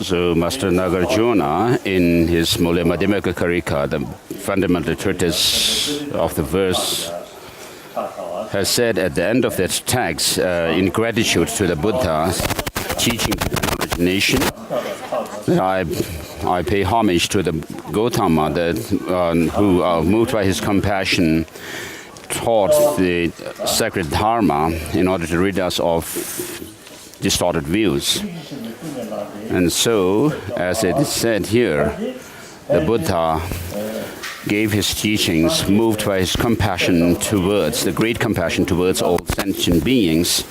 So Master Nagarjuna, in his Mula Madhyamaka Karika, the fundamental treatise of the verse, has said at the end of that text, in gratitude to the Buddha, teaching origination, I pay homage to the Gautama who, moved by his compassion, taught the sacred dharma in order to rid us of distorted views. And so, as it is said here, the Buddha gave his teachings moved by his compassion towards, the great compassion towards all sentient beings.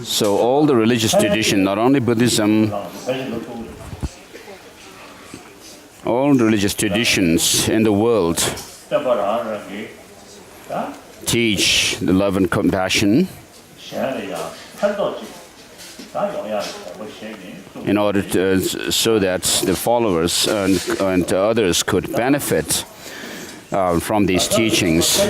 So all the religious tradition, not only Buddhism, all religious traditions in the world teach the love and compassion in order to, so that the followers and others could benefit from these teachings.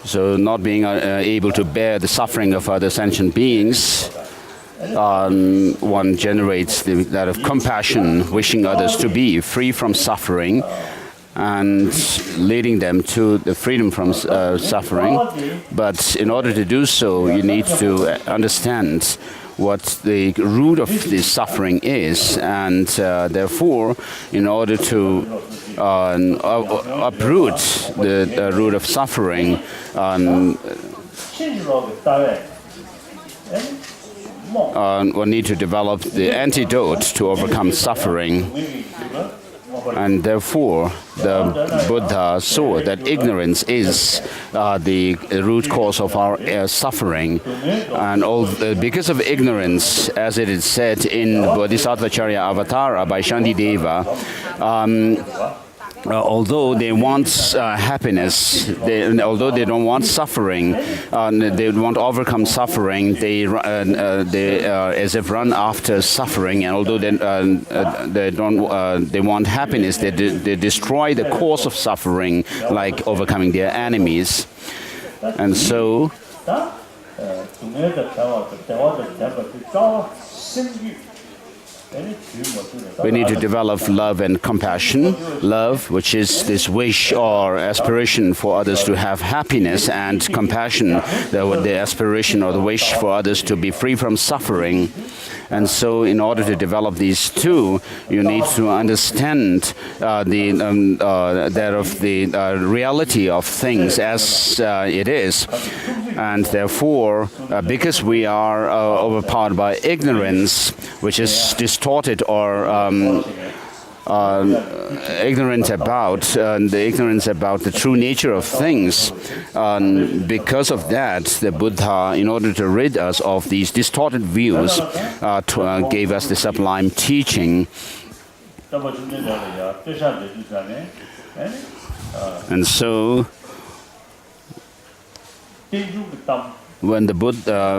So not being able to bear the suffering of other sentient beings, one generates that of compassion, wishing others to be free from suffering and leading them to the freedom from suffering. But in order to do so, you need to understand what the root of this suffering is, and therefore, in order to uproot the root of suffering, one need to develop the antidote to overcome suffering. And therefore, the Buddha saw that ignorance is the root cause of our suffering. And because of ignorance, as it is said in Bodhisattvacharya Avatara by Shantideva, although they want happiness, although they don't want suffering, they want to overcome suffering, they as if run after suffering, and although they want happiness, they destroy the cause of suffering, like overcoming their enemies. And so we need to develop love and compassion. Love, which is this wish or aspiration for others to have happiness, and compassion, the aspiration or the wish for others to be free from suffering. And so in order to develop these two, you need to understand the reality of things as it is. And therefore, because we are overpowered by ignorance, which is distorted or ignorant about the true nature of things, because of that, the Buddha, in order to rid us of these distorted views, gave us the sublime teaching. And so, when the Buddha,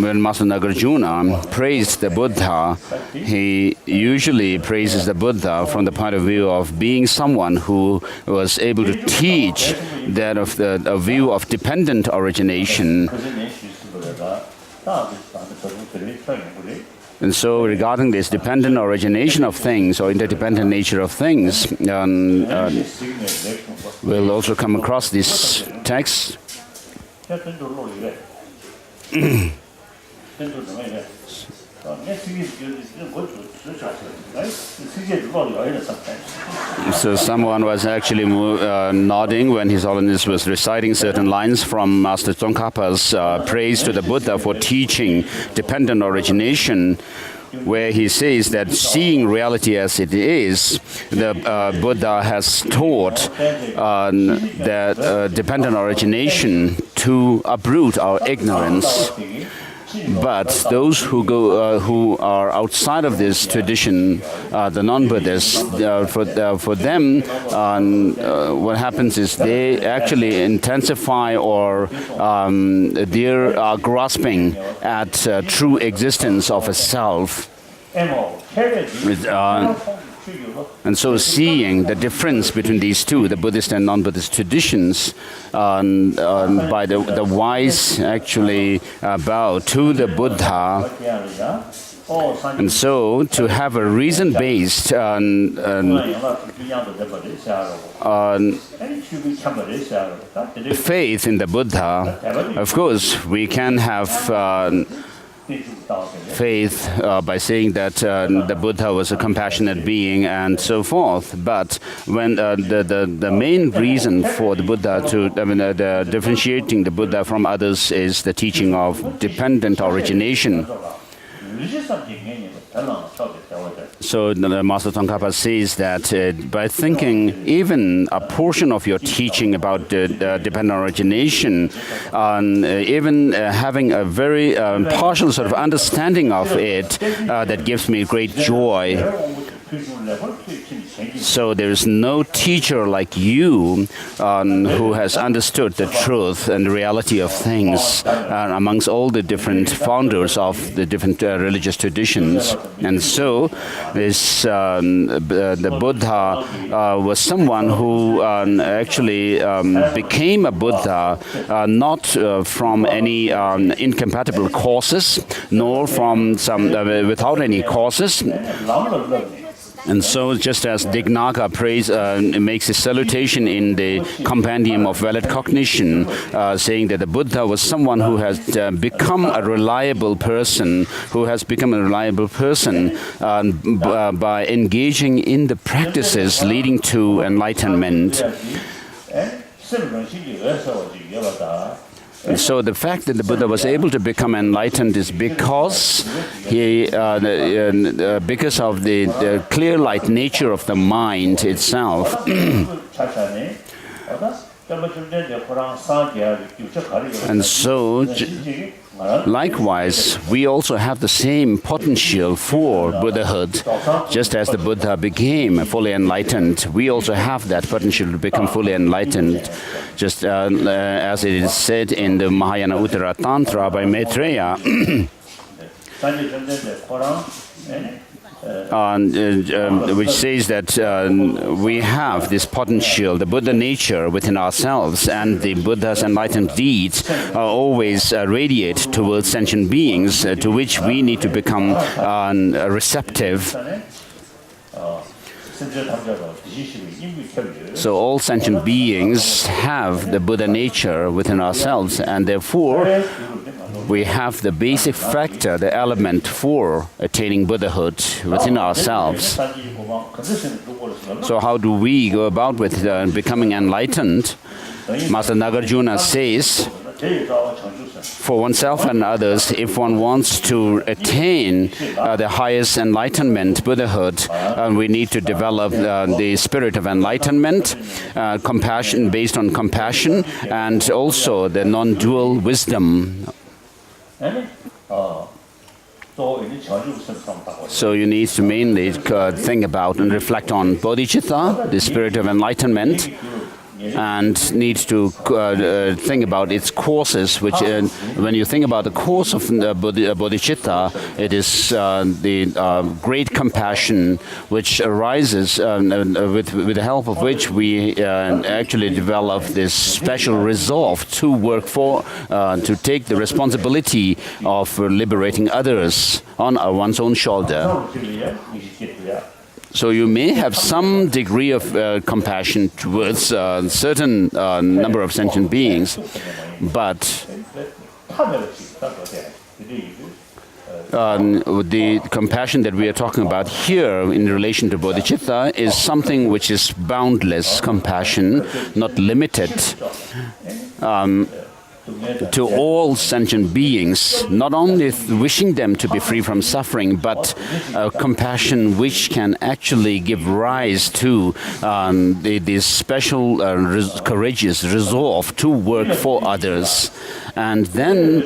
when Master Nagarjuna praised the Buddha, he usually praises the Buddha from the point of view of being someone who was able to teach that of a view of dependent origination. And so regarding this dependent origination of things or interdependent nature of things, we'll also come across this text. So someone was actually nodding when His Holiness was reciting certain lines from Master Tsongkhapa's praise to the Buddha for teaching dependent origination, where he says that seeing reality as it is, the Buddha has taught that dependent origination to uproot our ignorance. But those who are outside of this tradition, the non-Buddhists, for them, what happens is they actually intensify or they're grasping at true existence of a self. And so seeing the difference between these two, the Buddhist and non-Buddhist traditions, by the wise actually bow to the Buddha. And so to have a reason-based faith in the Buddha, of course, we can have faith by saying that the Buddha was a compassionate being and so forth. But when the main reason for the Buddha the differentiating the Buddha from others is the teaching of dependent origination. So the Master Tsongkhapa says that by thinking even a portion of your teaching about dependent origination, even having a very partial sort of understanding of it, that gives me great joy. So there is no teacher like you who has understood the truth and the reality of things amongst all the different founders of the different religious traditions. And so this the Buddha was someone who actually became a Buddha not from any incompatible causes, nor from some without any causes. And so, just as Dignaga makes a salutation in the Compendium of Valid Cognition, saying that the Buddha was someone who has become a reliable person, by engaging in the practices leading to enlightenment. And so the fact that the Buddha was able to become enlightened is because because of the clear light nature of the mind itself. And so, likewise, we also have the same potential for Buddhahood. Just as the Buddha became fully enlightened, we also have that potential to become fully enlightened. Just as it is said in the Mahayana Uttara Tantra by Maitreya, which says that we have this potential, the Buddha nature within ourselves, and the Buddha's enlightened deeds always radiate towards sentient beings, to which we need to become receptive. So all sentient beings have the Buddha nature within ourselves, and therefore we have the basic factor, the element for attaining Buddhahood within ourselves. So how do we go about with becoming enlightened? Master Nagarjuna says, for oneself and others, if one wants to attain the highest enlightenment, Buddhahood, we need to develop the spirit of enlightenment, compassion based on compassion, and also the non-dual wisdom. So you need to mainly think about and reflect on bodhicitta, the spirit of enlightenment, and need to think about its courses, which when you think about the course of bodhicitta, it is the great compassion which arises with the help of which we actually develop this special resolve to work for, to take the responsibility of liberating others on one's own shoulder. So you may have some degree of compassion towards a certain number of sentient beings, but the compassion that we are talking about here in relation to bodhicitta is something which is boundless compassion, not limited. to all sentient beings, not only wishing them to be free from suffering, but compassion which can actually give rise to this special courageous resolve to work for others. And then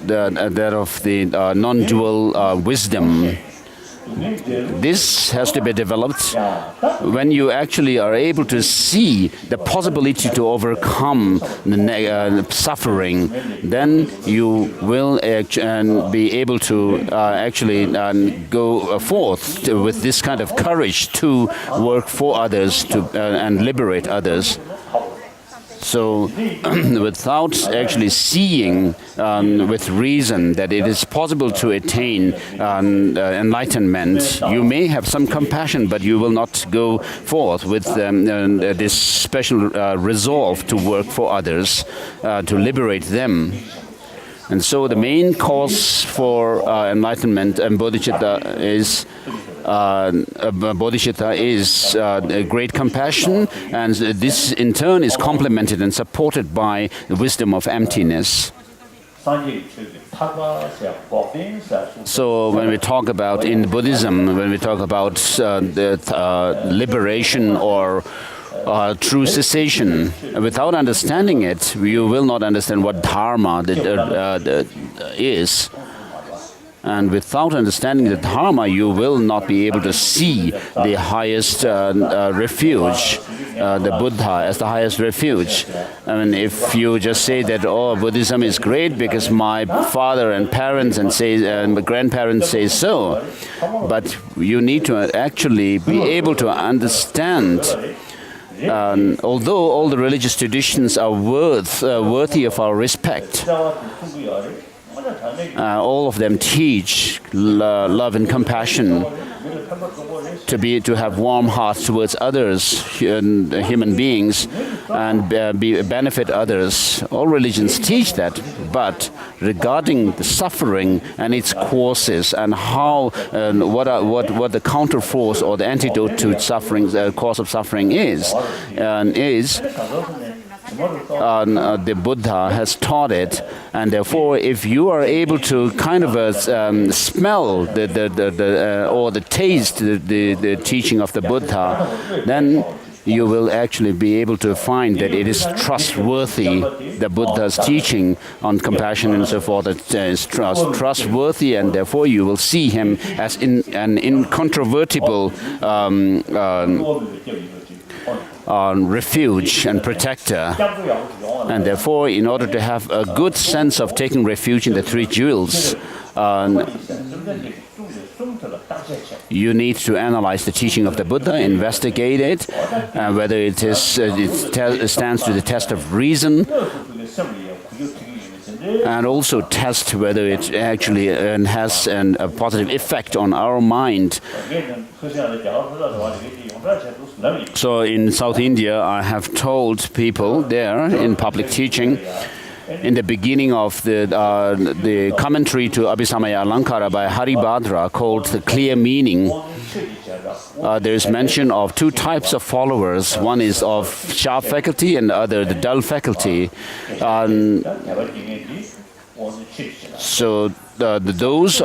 that of the non-dual wisdom. This has to be developed when you actually are able to see the possibility to overcome the suffering. Then you will be able to actually go forth with this kind of courage to work for others and liberate others. So without actually seeing with reason that it is possible to attain enlightenment, you may have some compassion, but you will not go forth with this special resolve to work for others, to liberate them. And so the main cause for enlightenment and bodhicitta is a great compassion, and this in turn is complemented and supported by the wisdom of emptiness. So when we talk about in Buddhism, when we talk about the liberation or true cessation, without understanding it, you will not understand what dharma is. And without understanding the dharma, you will not be able to see the highest refuge, the Buddha as the highest refuge. I mean, if you just say that, oh, Buddhism is great because my father and parents and my grandparents say so, but you need to actually be able to understand. Although all the religious traditions are worthy of our respect, all of them teach love and compassion, to have warm hearts towards others, human beings, and benefit others. All religions teach that, but regarding the suffering and its causes and how what the counterforce or the antidote to suffering, cause of suffering is the Buddha has taught it, and therefore, if you are able to kind of smell or the taste the teaching of the Buddha, then you will actually be able to find that it is trustworthy. The Buddha's teaching on compassion and so forth is trustworthy, and therefore you will see him as an incontrovertible refuge and protector. And therefore, in order to have a good sense of taking refuge in the three jewels, you need to analyze the teaching of the Buddha, investigate it, whether it stands to the test of reason, and also test whether it actually has a positive effect on our mind. So in South India, I have told people there in public teaching, in the beginning of the commentary to Abhisamaya Alankara by Haribhadra called The Clear Meaning, there is mention of two types of followers. One is of sharp faculty and the other the dull faculty. So those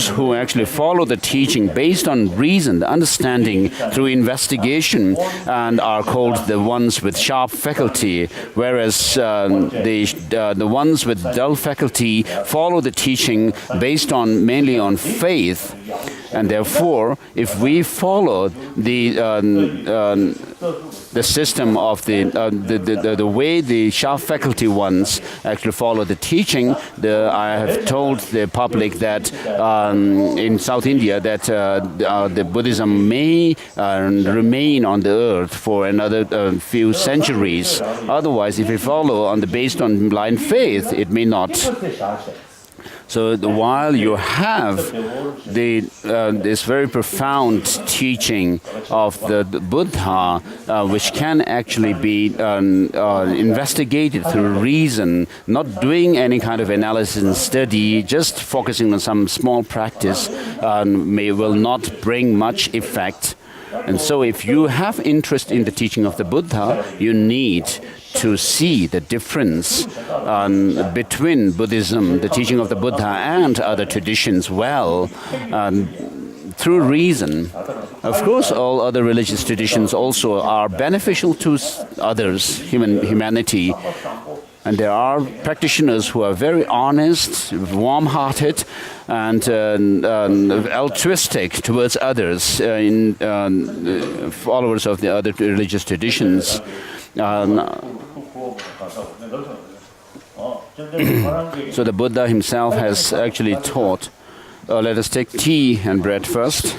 who actually follow the teaching based on reason, the understanding through investigation, and are called the ones with sharp faculty, whereas the ones with dull faculty follow the teaching based on mainly on faith. And therefore, if we follow the system of the way the sharp faculty ones actually follow the teaching, I have told the public that in South India that the Buddhism may remain on the earth for another few centuries. Otherwise, if we follow based on blind faith, it may not. So while you have this very profound teaching of the Buddha, which can actually be investigated through reason, not doing any kind of analysis and study, just focusing on some small practice, will not bring much effect. And so if you have interest in the teaching of the Buddha, you need to see the difference between Buddhism, the teaching of the Buddha, and other traditions well through reason. Of course, all other religious traditions also are beneficial to others, humanity. And there are practitioners who are very honest, warm-hearted, and altruistic towards others, followers of the other religious traditions. So the Buddha himself has actually taught, let us take tea and bread first.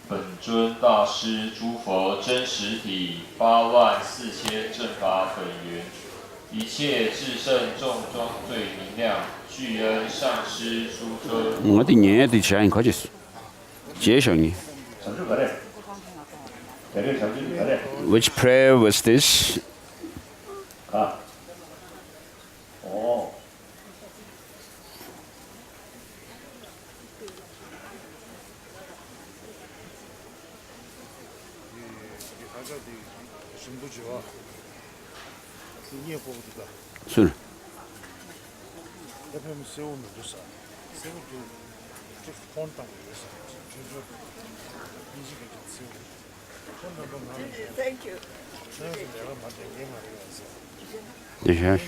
本尊大师诸佛真实体84000正法本源，一切至圣众中最明亮，具恩上师诸尊。我的年的钱快去接上你。Which prayer was this? Sure. Thank you. Yes.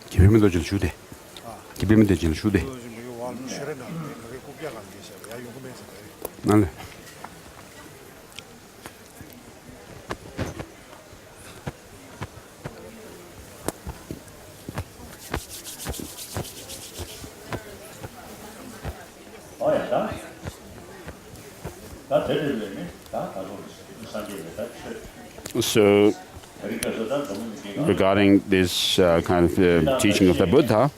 기별면도 좀 주대. 기별면도 좀 주대. 알래. So, regarding this kind of teaching of the Buddha,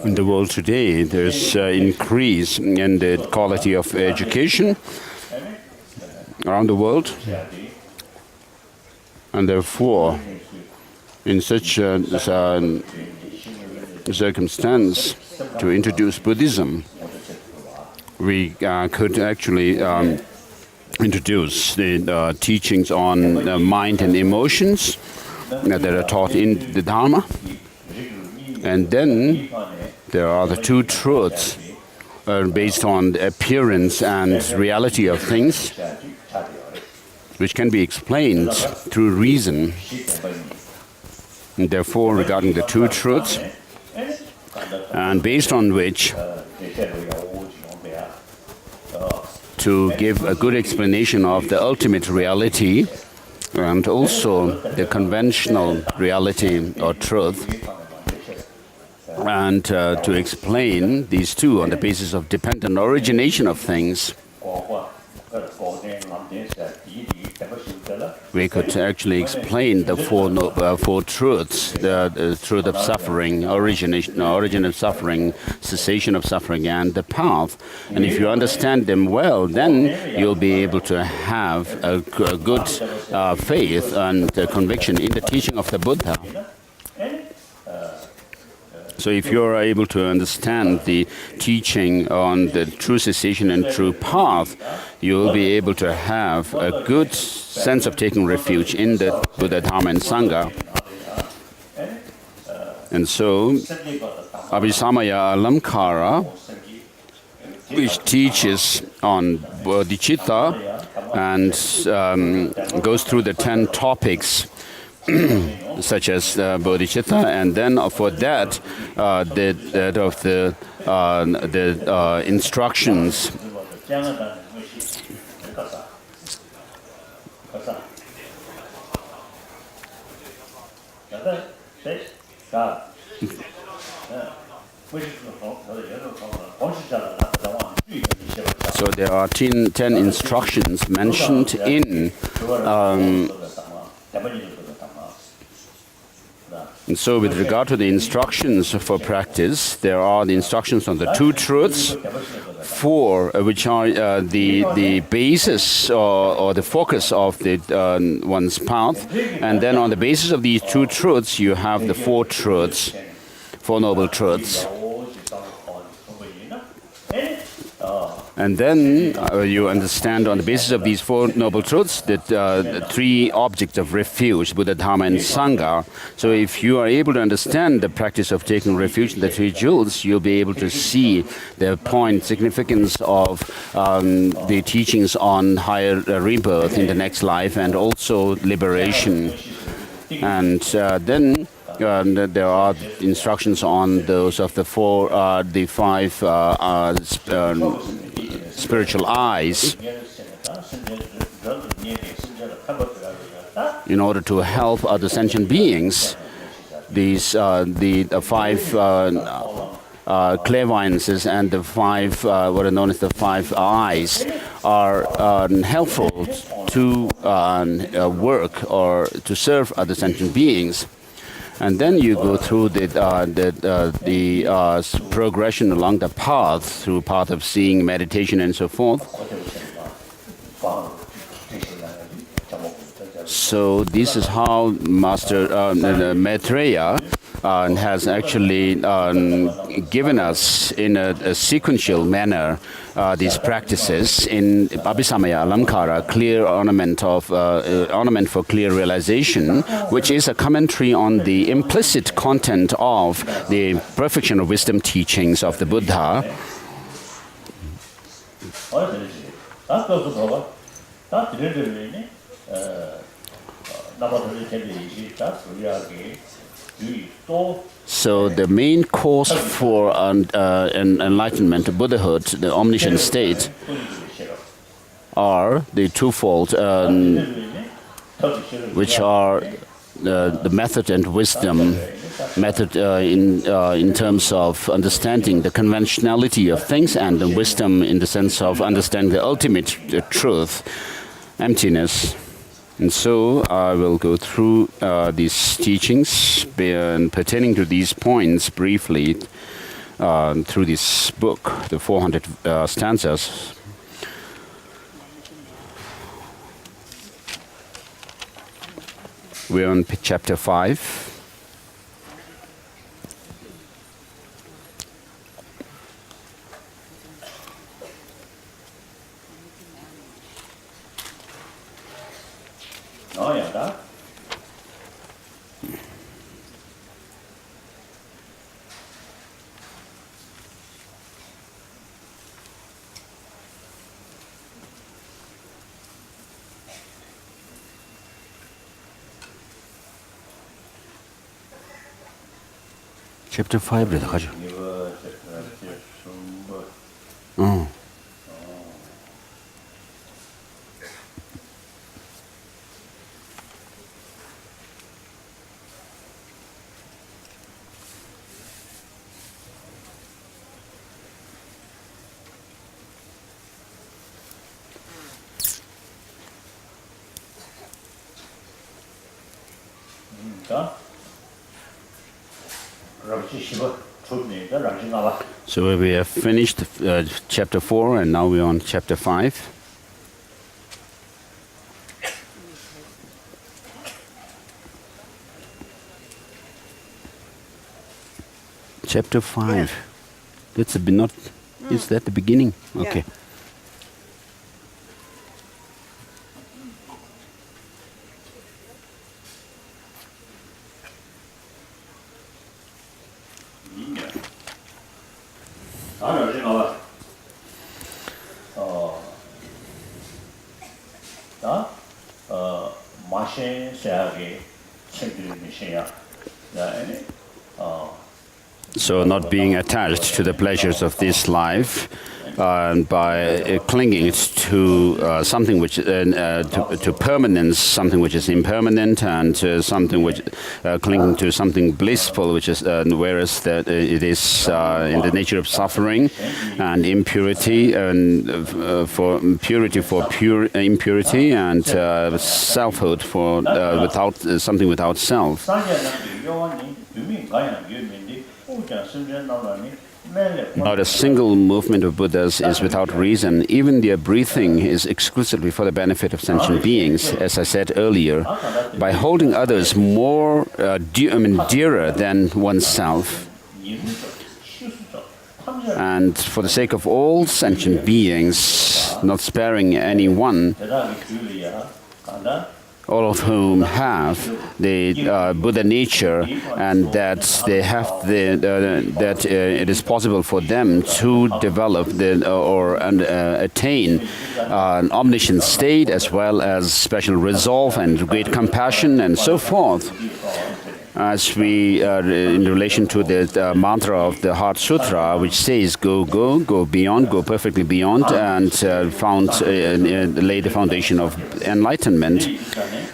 in the world today, there's increase in the quality of education around the world, and therefore, in such a circumstance, to introduce Buddhism, we could actually introduce the teachings on mind and emotions that are taught in the Dharma. And then there are the two truths based on the appearance and reality of things, which can be explained through reason. And therefore, regarding the two truths, and based on which to give a good explanation of the ultimate reality and also the conventional reality or truth, and to explain these two on the basis of dependent origination of things, we could actually explain the four truths: the truth of suffering, origin of suffering, cessation of suffering, and the path. And if you understand them well, then you'll be able to have a good faith and conviction in the teaching of the Buddha. So if you're able to understand the teaching on the true cessation and true path, you'll be able to have a good sense of taking refuge in the Buddha, Dharma, and Sangha. And so, Abhisamaya Alamkara, which teaches on bodhicitta and goes through the 10 topics, such as bodhicitta, and then for that, the instructions. So there are 10 instructions mentioned in. And so with regard to the instructions for practice, there are the instructions on the two truths, which are the basis or the focus of one's path. And then on the basis of these two truths, you have the four truths, Four Noble Truths. And then you understand on the basis of these Four Noble Truths that the three objects of refuge, Buddha, Dharma, and Sangha. So if you are able to understand the practice of taking refuge in the three jewels, you'll be able to see the significance of the teachings on higher rebirth in the next life and also liberation. And then there are instructions on those of the five spiritual eyes in order to help other sentient beings. These the five clairvoyances and the five what are known as the five eyes are helpful to work or to serve other sentient beings. And then you go through the progression along the path, through path of seeing, meditation, and so forth. So this is how Master Maitreya has actually given us in a sequential manner these practices in Abhisamaya Alamkara, clear ornament for clear realization, which is a commentary on the implicit content of the perfection of wisdom teachings of the Buddha. So the main course for enlightenment, Buddhahood, the omniscient state, are the twofold, which are the method and wisdom. Method in terms of understanding the conventionality of things, and the wisdom in the sense of understanding the ultimate truth, emptiness. And so I will go through these teachings pertaining to these points briefly through this book, the 400 stanzas. We're on chapter 5. Chapter 5 래다 가죠. So we have finished chapter 4 and now we're on chapter 5. Chapter 5. That's a bit not. Is that the beginning? Okay. So not being attached to the pleasures of this life, by clinging to something which to permanence, something which is impermanent, and something which clinging to something blissful, which is whereas that it is in the nature of suffering and impurity, and for purity for pure impurity, and selfhood for without something without self. Not a single movement of Buddhas is without reason. Even their breathing is exclusively for the benefit of sentient beings, as I said earlier. By holding others more dearer than oneself, and for the sake of all sentient beings, not sparing anyone, all of whom have the Buddha nature, and that they have that it is possible for them to develop attain an omniscient state, as well as special resolve and great compassion and so forth. As we, in relation to the mantra of the Heart Sutra, which says, go beyond, go perfectly beyond, and lay the foundation of enlightenment.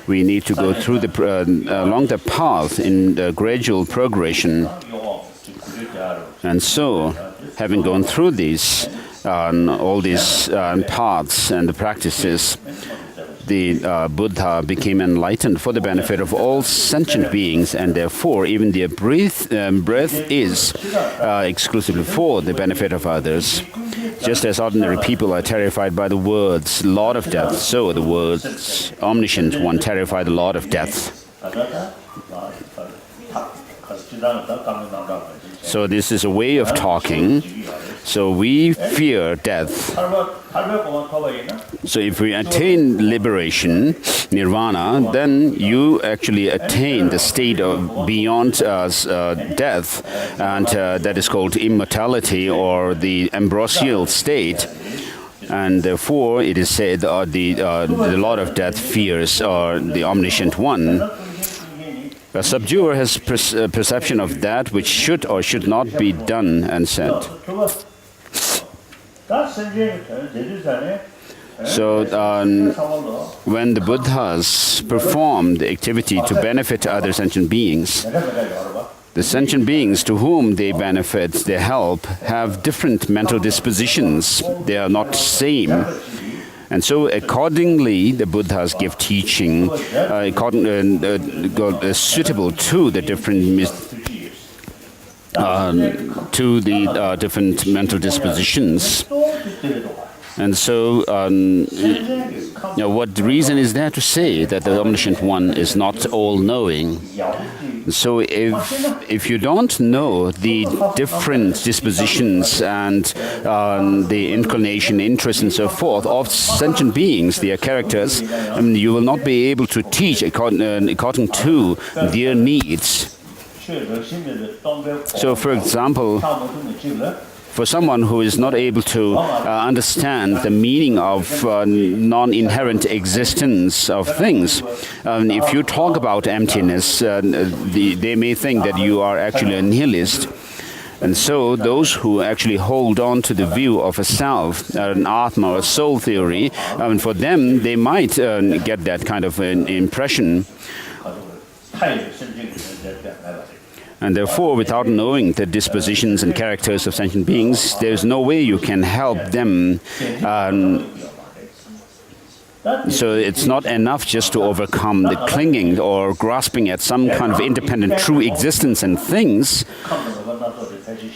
We need to go through along the path in gradual progression. And so, having gone through these, all these paths and the practices, the Buddha became enlightened for the benefit of all sentient beings, and therefore even their breath is exclusively for the benefit of others. Just as ordinary people are terrified by the words Lord of Death, so the words Omniscient One terrify the Lord of Death. So this is a way of talking. So we fear death. So if we attain liberation, nirvana, then you actually attain the state of beyond death, and that is called immortality, or the ambrosial state. And therefore it is said the Lord of Death fears, or the Omniscient One. A subduer has perception of that which should or should not be done and said. So when the Buddhas perform the activity to benefit other sentient beings, the sentient beings to whom they benefit, they help, have different mental dispositions. They are not same. And so accordingly, the Buddhas give teaching suitable to the different mental dispositions. And so, what reason is there to say that the Omniscient One is not all-knowing? So if you don't know the different dispositions and the inclination, interest, and so forth of sentient beings, their characters, you will not be able to teach according to their needs. So, for example, for someone who is not able to understand the meaning of non-inherent existence of things, if you talk about emptiness, they may think that you are actually a nihilist. And so those who actually hold on to the view of a self, an atma or soul theory, for them, they might get that kind of an impression. And therefore, without knowing the dispositions and characters of sentient beings, there is no way you can help them So it's not enough just to overcome the clinging or grasping at some kind of independent true existence in things.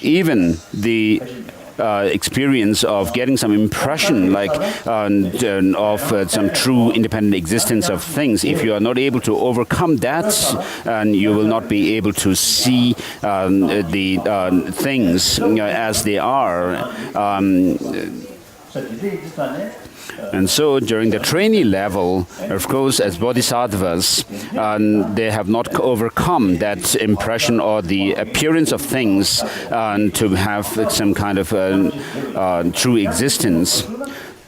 Even the experience of getting some impression like of some true independent existence of things, if you are not able to overcome that, you will not be able to see the things as they are. And so during the trainee level, of course, as bodhisattvas, they have not overcome that impression or the appearance of things to have some kind of true existence.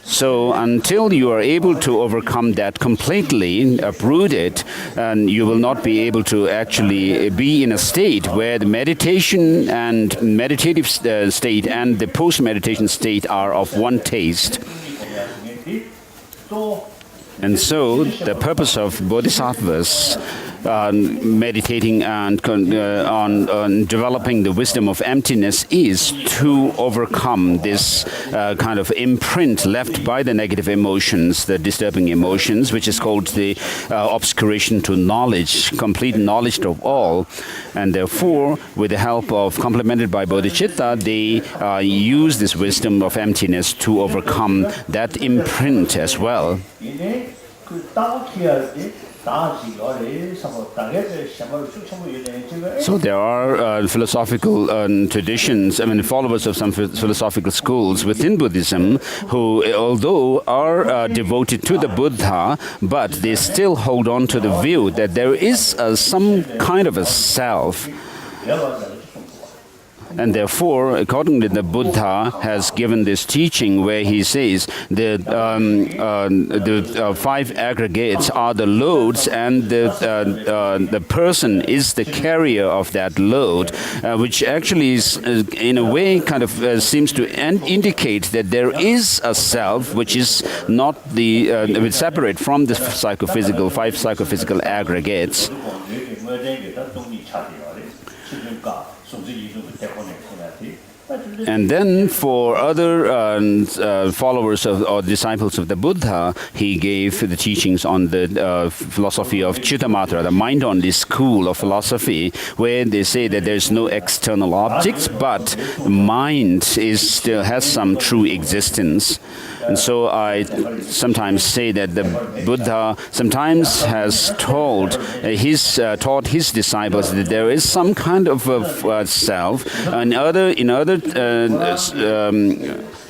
So until you are able to overcome that completely, uproot it, and you will not be able to actually be in a state where the meditation and meditative state and the post-meditation state are of one taste. And so the purpose of bodhisattvas meditating and on developing the wisdom of emptiness is to overcome this kind of imprint left by the negative emotions, the disturbing emotions, which is called the obscuration to knowledge, complete knowledge of all. And therefore, with the help of, complemented by bodhicitta, they use this wisdom of emptiness to overcome that imprint as well. So there are philosophical traditions, followers of some philosophical schools within Buddhism who, although are devoted to the Buddha, but they still hold on to the view that there is some kind of a self. And therefore, accordingly, the Buddha has given this teaching where he says that the five aggregates are the loads, and the person is the carrier of that load, which actually is, in a way, kind of seems to indicate that there is a self which is not separate from the five psychophysical aggregates. And then for other followers or disciples of the Buddha, he gave the teachings on the philosophy of Chittamatra, the mind-only school of philosophy, where they say that there's no external objects, but mind still has some true existence. And so I sometimes say that the Buddha sometimes has taught his disciples that there is some kind of self. In other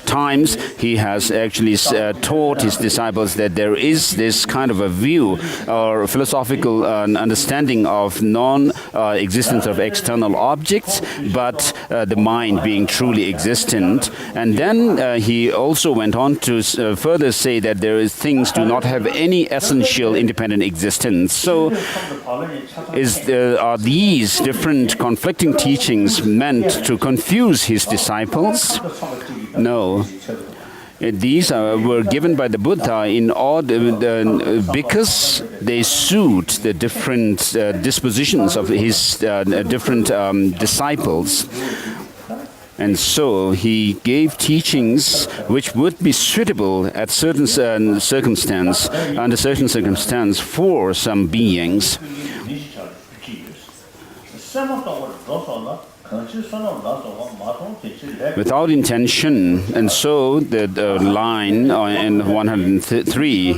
times, he has actually taught his disciples that there is this kind of a view or philosophical understanding of non-existence of external objects, but the mind being truly existent. And then he also went on to further say that things do not have any essential independent existence. So are these different conflicting teachings meant to confuse his disciples? No. These were given by the Buddha in order because they suit the different dispositions of his different disciples. And so he gave teachings which would be suitable at under certain circumstance for some beings. Without intention. And so the line in 103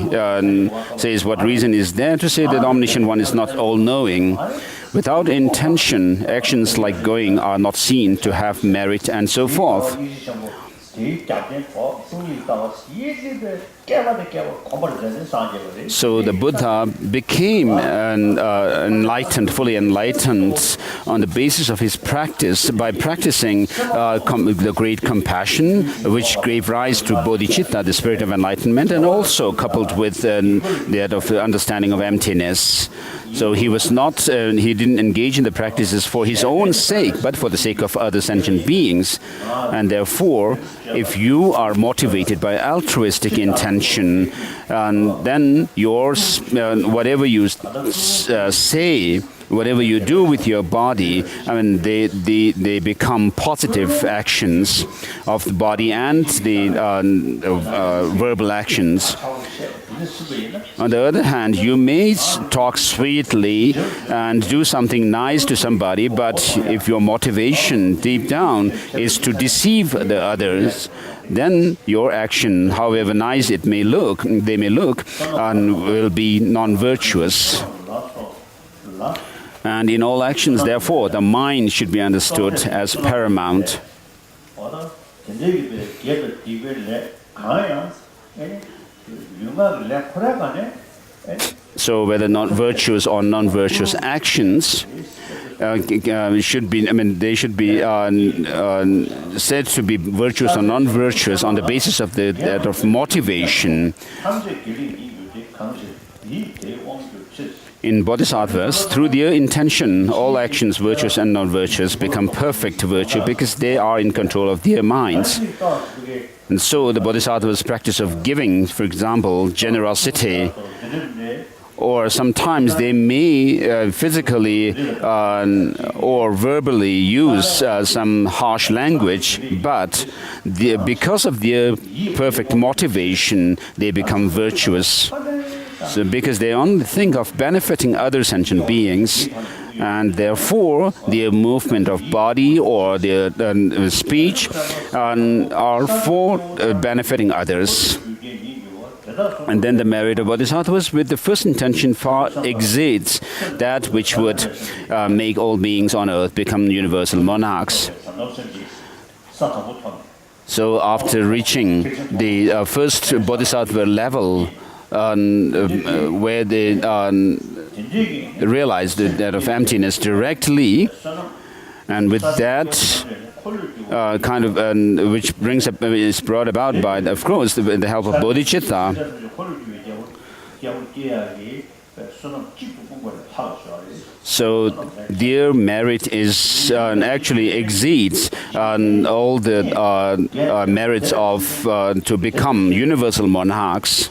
says, what reason is there to say that omniscient one is not all-knowing? Without intention, actions like going are not seen to have merit, and so forth. So the Buddha became fully enlightened on the basis of his practice by practicing the great compassion, which gave rise to bodhicitta, the spirit of enlightenment, and also coupled with that of the understanding of emptiness. So he didn't engage in the practices for his own sake, but for the sake of other sentient beings. And therefore, if you are motivated by altruistic intention, then whatever you say whatever you do with your body, I mean, they become positive actions of the body and the verbal actions. On the other hand, you may talk sweetly and do something nice to somebody, but if your motivation deep down is to deceive the others, then your action, however nice they may look, will be non-virtuous. And in all actions, therefore, the mind should be understood as paramount. So whether not virtuous or non-virtuous actions should be, I mean, they should be said to be virtuous or non-virtuous on the basis of that of motivation. In bodhisattvas, through their intention, all actions, virtuous and non-virtuous, become perfect virtue because they are in control of their minds. And so the bodhisattva's practice of giving, for example, generosity, or sometimes they may physically or verbally use some harsh language, but because of their perfect motivation, they become virtuous. So because they only think of benefiting other sentient beings, and therefore their movement of body or their speech are for benefiting others. And then the merit of bodhisattvas with the first intention far exceeds that which would make all beings on earth become universal monarchs. So after reaching the first bodhisattva level, where they realize that of emptiness directly, and with that kind of which brings up is brought about by, of course, the help of bodhicitta. So their merit is actually exceeds all the merits of to become universal monarchs.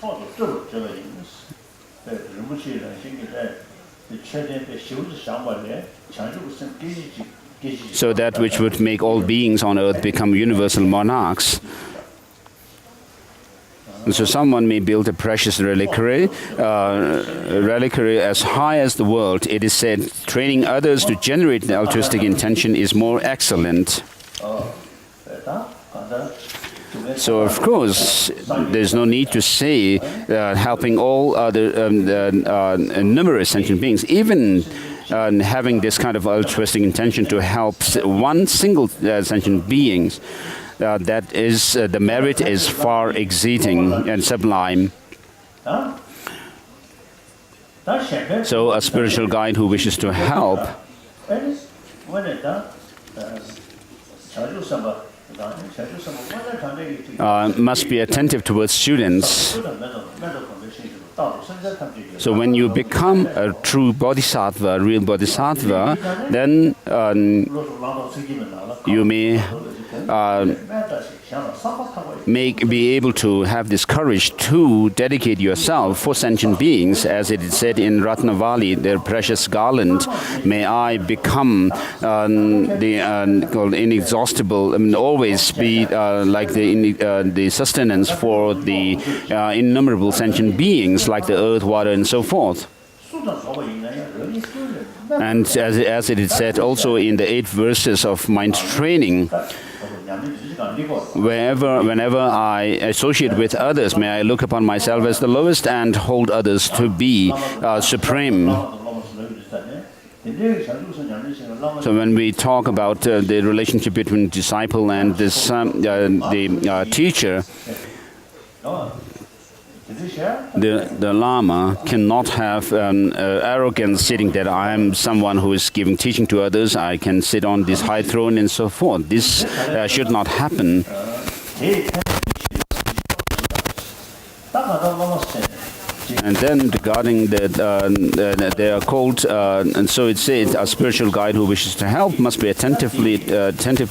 So that which would make all beings on earth become universal monarchs. So someone may build a precious reliquary as high as the world. It is said, training others to generate the altruistic intention is more excellent. So of course, there's no need to say helping all other numerous sentient beings, even having this kind of altruistic intention to help one single sentient being. That is, the merit is far exceeding and sublime. So a spiritual guide who wishes to help must be attentive towards students. So when you become a true bodhisattva, a real bodhisattva, then you may be able to have this courage to dedicate yourself for sentient beings, as it is said in Ratnavali, their precious garland. May I become called inexhaustible, always be like the sustenance for the innumerable sentient beings, like the earth, water, and so forth. And as it is said also in the 8 verses of mind training, whenever I associate with others, may I look upon myself as the lowest and hold others to be supreme. So when we talk about the relationship between disciple and the teacher, the Lama cannot have arrogance sitting that I am someone who is giving teaching to others, I can sit on this high throne and so forth. This should not happen. And then regarding that, they are called, and so it says, a spiritual guide who wishes to help must be attentive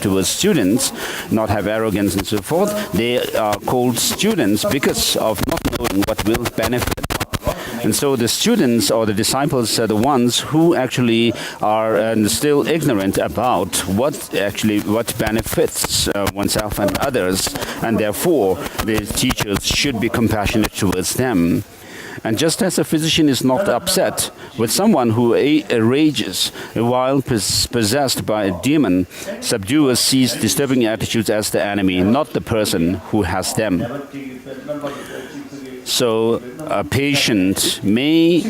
towards students, not have arrogance and so forth. They are called students because of not knowing what will benefit. And so the students or the disciples are the ones who actually are still ignorant about what benefits oneself and others, and therefore the teachers should be compassionate towards them. And just as a physician is not upset with someone who rages while possessed by a demon, subduer sees disturbing attitudes as the enemy, not the person who has them. So a patient may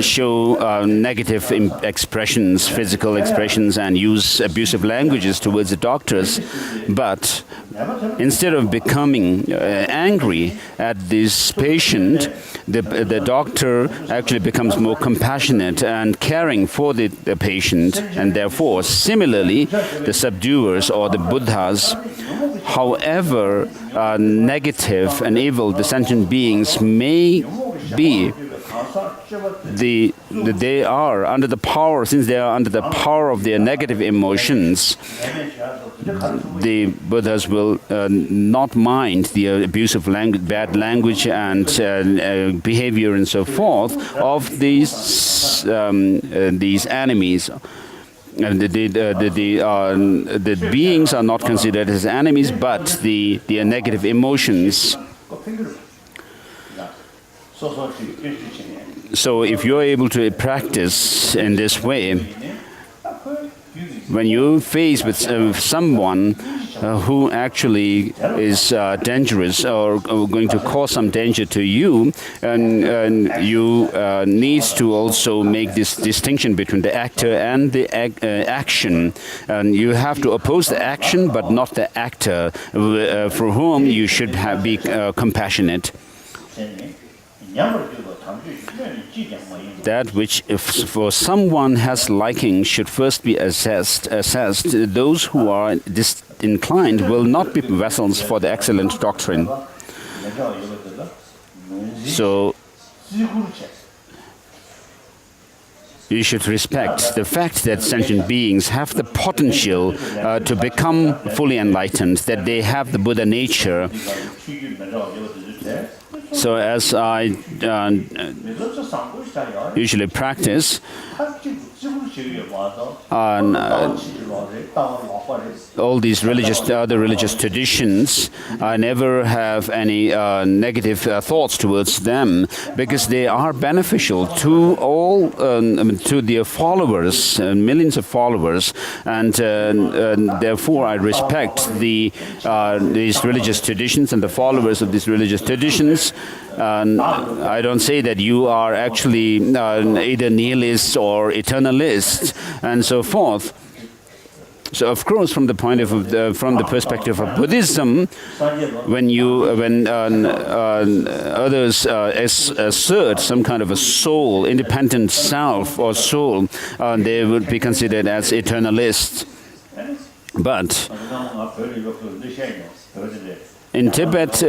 show negative expressions, physical expressions, and use abusive languages towards the doctors, but instead of becoming angry at this patient, the doctor actually becomes more compassionate and caring for the patient, and therefore, similarly, the subduers or the Buddhas, however negative and evil the sentient beings may be, they are under the power, since they are under the power of their negative emotions, the Buddhas will not mind the abusive language, bad language and behavior and so forth of these enemies. And the beings are not considered as enemies, but the negative emotions. So if you're able to practice in this way, when you're faced with someone who actually is dangerous or going to cause some danger to you, and you need to also make this distinction between the actor and the action. And you have to oppose the action, but not the actor, for whom you should be compassionate. That which, if for someone has liking, should first be assessed. Those who are disinclined will not be vessels for the excellent doctrine. So you should respect the fact that sentient beings have the potential to become fully enlightened, that they have the Buddha nature. So as I usually practice, all these other religious traditions, I never have any negative thoughts towards them, because they are beneficial to all, to their followers, millions of followers, and therefore I respect these religious traditions and the followers of these religious traditions. I don't say that you are actually either nihilists or eternalists and so forth. So, of course, from the point of from the perspective of Buddhism, when others assert some kind of a soul, independent self or soul, they would be considered as eternalists. But in Tibet,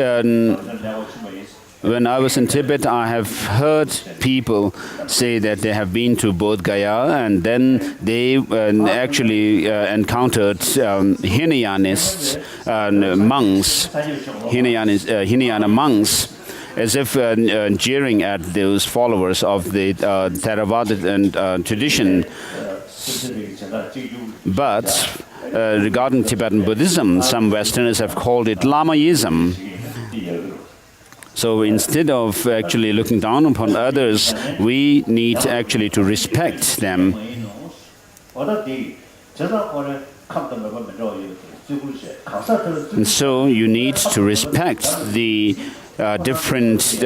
when I was in Tibet, I have heard people say that they have been to Bodh Gaya, and then they actually encountered Hinayanists and monks, Hinayana monks, as if jeering at those followers of the Theravada tradition. But regarding Tibetan Buddhism, some Westerners have called it Lamaism. So instead of actually looking down upon others, we need actually to respect them. And so you need to respect the different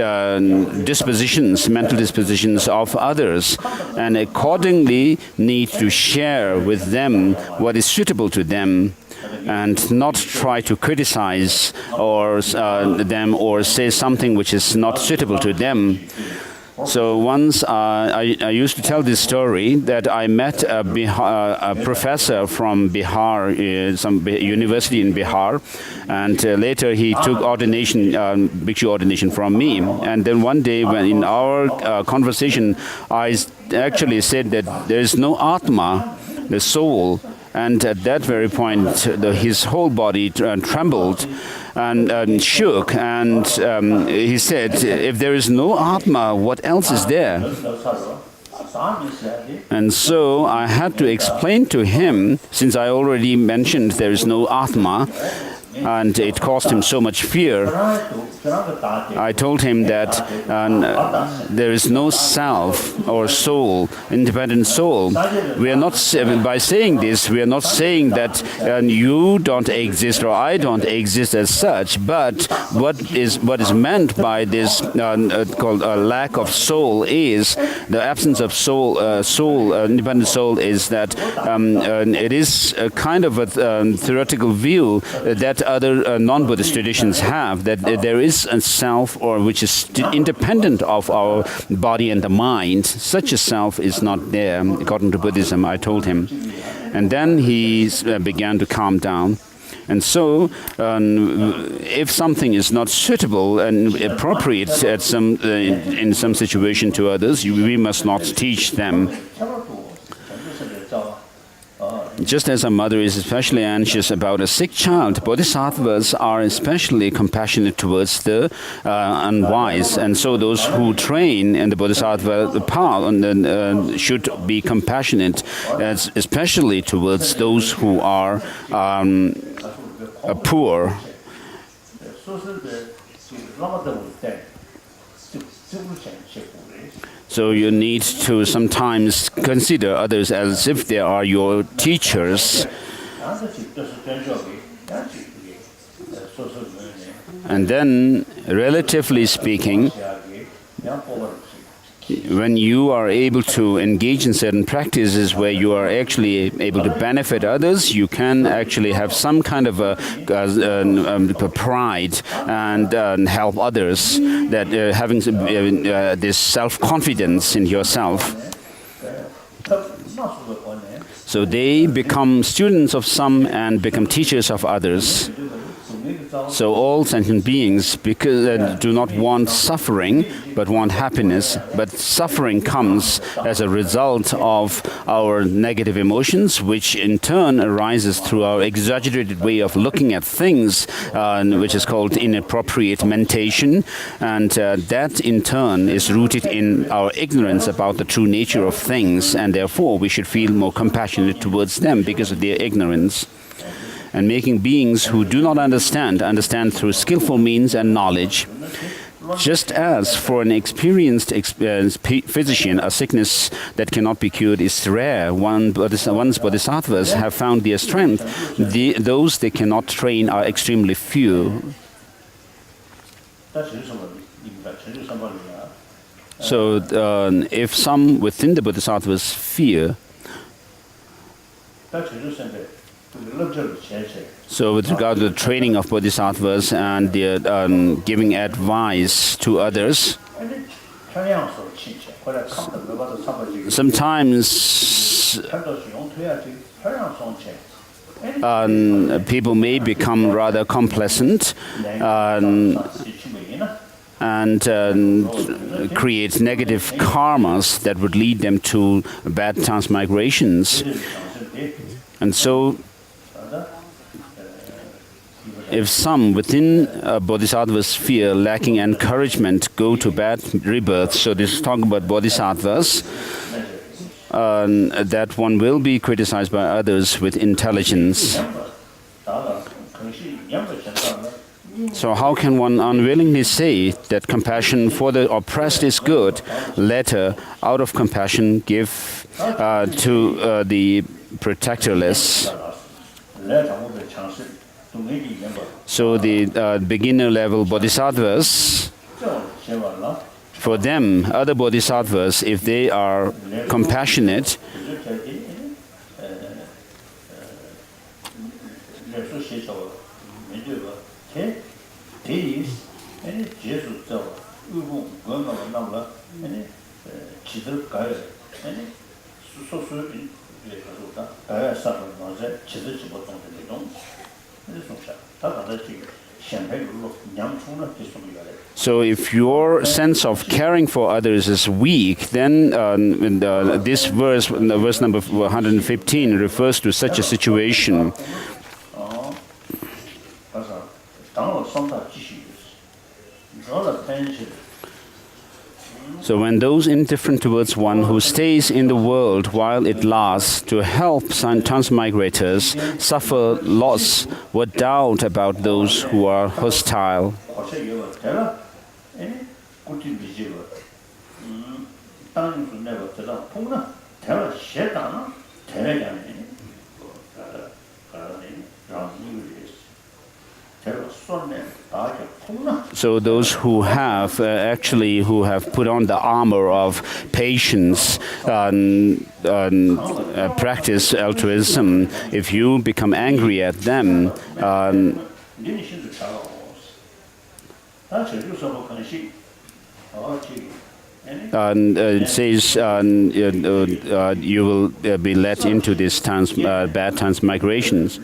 dispositions, mental dispositions of others, and accordingly need to share with them what is suitable to them, and not try to criticize them or say something which is not suitable to them. So once I used to tell this story that I met a professor from Bihar, some university in Bihar, and later he took ordination, bhikshu ordination from me. And then one day when in our conversation, I actually said that there is no Atma, the soul, And at that very point, his whole body trembled and shook. And he said, if there is no Atma, what else is there? And so I had to explain to him, since I already mentioned there is no Atma, and it caused him so much fear. I told him that there is no self or soul, independent soul. We are not, by saying this, we are not saying that you don't exist or I don't exist as such, but what is meant by this called a lack of soul is the absence of soul, independent soul is that it is a kind of a theoretical view that other non-Buddhist traditions have, that there is a self or which is independent of our body and the mind. Such a self is not there according to Buddhism, I told him. And then he began to calm down. And so, if something is not suitable and appropriate at in some situation to others, we must not teach them. Just as a mother is especially anxious about a sick child, bodhisattvas are especially compassionate towards the unwise. And so those who train in the bodhisattva path should be compassionate, especially towards those who are poor. So you need to sometimes consider others as if they are your teachers. And then, relatively speaking, when you are able to engage in certain practices where you are actually able to benefit others, you can actually have some kind of a pride and help others, that having this self-confidence in yourself. So they become students of some and become teachers of others. So all sentient beings do not want suffering, but want happiness. But suffering comes as a result of our negative emotions, which in turn arises through our exaggerated way of looking at things, which is called inappropriate mentation. And that in turn is rooted in our ignorance about the true nature of things. And therefore we should feel more compassionate towards them because of their ignorance. And making beings who do not understand through skillful means and knowledge. Just as for an experienced physician, a sickness that cannot be cured is rare. Once bodhisattvas have found their strength, those they cannot train are extremely few. So if some within the bodhisattvas fear, so with regard to the training of bodhisattvas and the giving advice to others, sometimes people may become rather complacent and create negative karmas that would lead them to bad transmigrations. And so, if some within a bodhisattva sphere lacking encouragement go to bad rebirths, so this is talking about bodhisattvas, that one will be criticized by others with intelligence. So how can one unwillingly say that compassion for the oppressed is good, later, out of compassion, give to the protectorless? So the beginner level bodhisattvas, for them, other bodhisattvas, if they are compassionate, So if your sense of caring for others is weak, then this verse, verse number 115, refers to such a situation. So when those indifferent towards one who stays in the world while it lasts to help transmigrators suffer loss, what doubt about those who are hostile? So those who have who have put on the armor of patience and practice altruism, if you become angry at them, and it says you will be led into these bad transmigrations.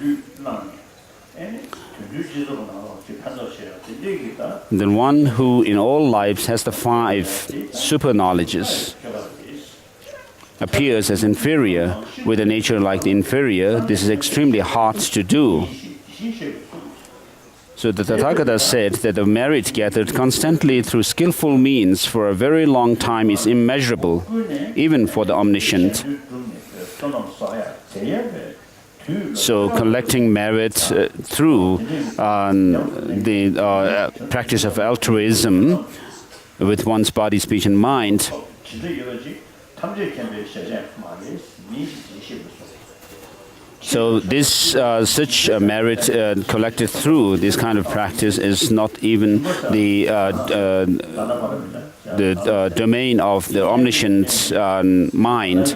The one who in all lives has the 5 super knowledges appears as inferior with a nature like the inferior. This is extremely hard to do. So the Tathagata said that the merit gathered constantly through skillful means for a very long time is immeasurable, even for the omniscient. So collecting merit through the practice of altruism with one's body, speech and mind. So this such merit collected through this kind of practice is not even the domain of the omniscient mind.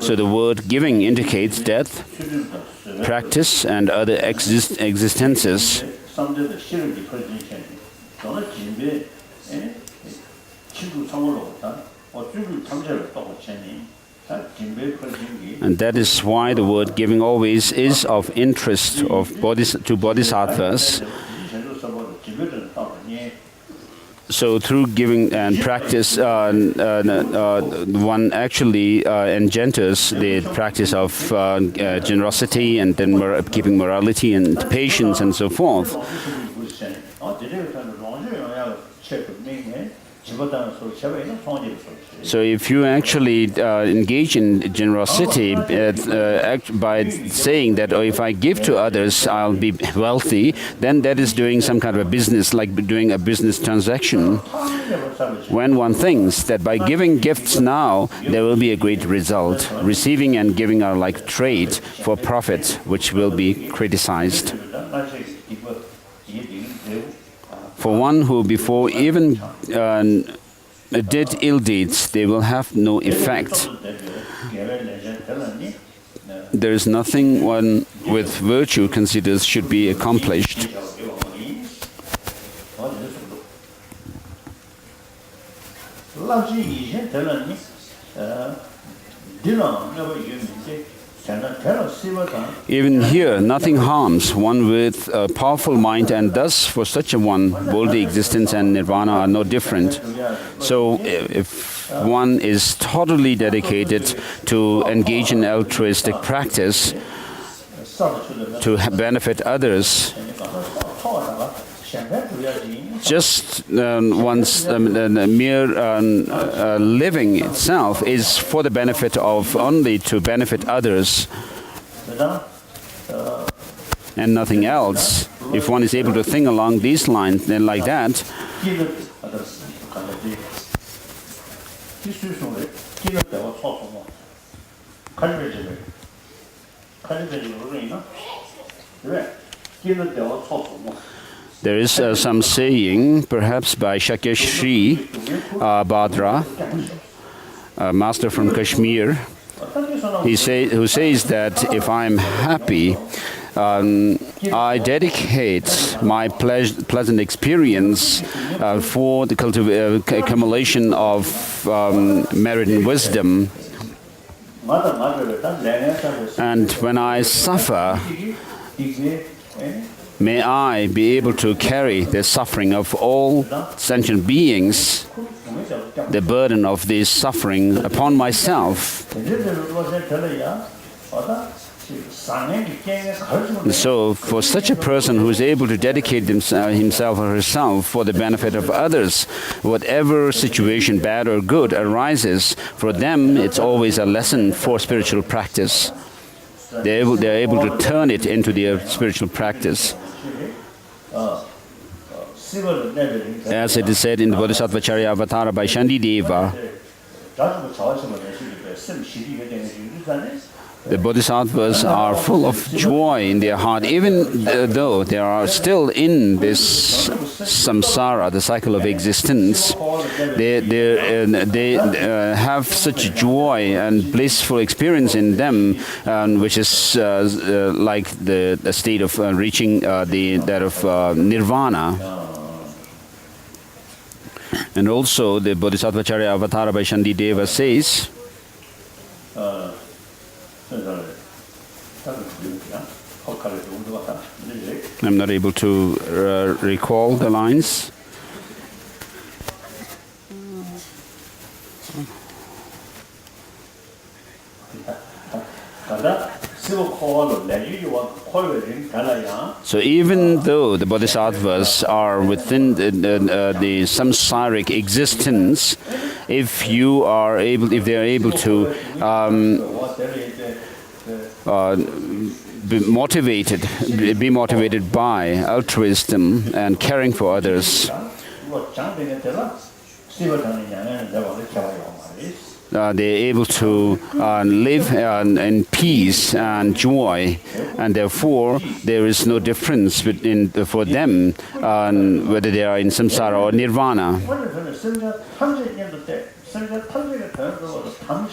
So the word giving indicates death, practice, and other existences. And that is why the word giving always is of interest to bodhisattvas. So through giving and practice, one actually engenders the practice of generosity and then keeping morality and patience and so forth. So if you actually engage in generosity by saying that, oh, if I give to others, I'll be wealthy, then that is doing some kind of a business, like doing a business transaction. When one thinks that by giving gifts now, there will be a great result, receiving and giving are like trade for profit, which will be criticized. For one who before even did ill deeds, they will have no effect. There is nothing one with virtue considers should be accomplished. Even here, nothing harms one with a powerful mind, and thus for such a one, bodhi existence and nirvana are no different. So if one is totally dedicated to engage in altruistic practice, to benefit others, just one's mere living itself is for the benefit of only to benefit others and nothing else. If one is able to think along these lines, then like that, there is some saying, perhaps by Shakyashri Bhadra, a master from Kashmir, who says that if I'm happy, I dedicate my pleasant experience for the accumulation of merit and wisdom. And when I suffer, may I be able to carry the suffering of all sentient beings, the burden of this suffering upon myself. So for such a person who is able to dedicate himself or herself for the benefit of others, whatever situation, bad or good, arises, for them it's always a lesson for spiritual practice. They're able to turn it into their spiritual practice. As it is said in the Bodhisattvacharya Avatara by Shantideva, the Bodhisattvas are full of joy in their heart, even though they are still in this samsara, the cycle of existence. They have such joy and blissful experience in them, which is like the state of reaching that of nirvana. And also the Bodhisattvacharya Avatara by Shantideva says, I'm not able to recall the lines. So even though the Bodhisattvas are within the samsaric existence, if they are able to be motivated by altruism and caring for others, they're able to live in peace and joy, and therefore there is no difference for them whether they are in samsara or nirvana.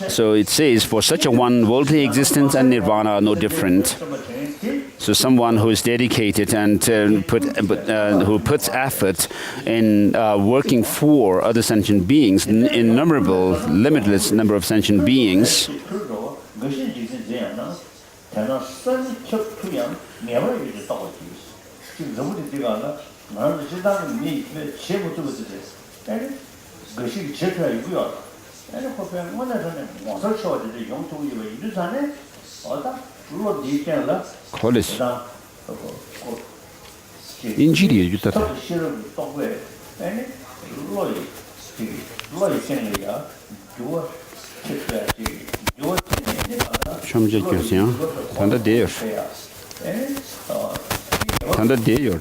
So it says, for such a one, worldly existence and nirvana are no different. So someone who is dedicated and who puts effort in working for other sentient beings, innumerable, limitless number of sentient beings, Holiness. 인질이에요, 유타. Şöyle görüyorsun. Tanda değiyor. Tanda değiyor.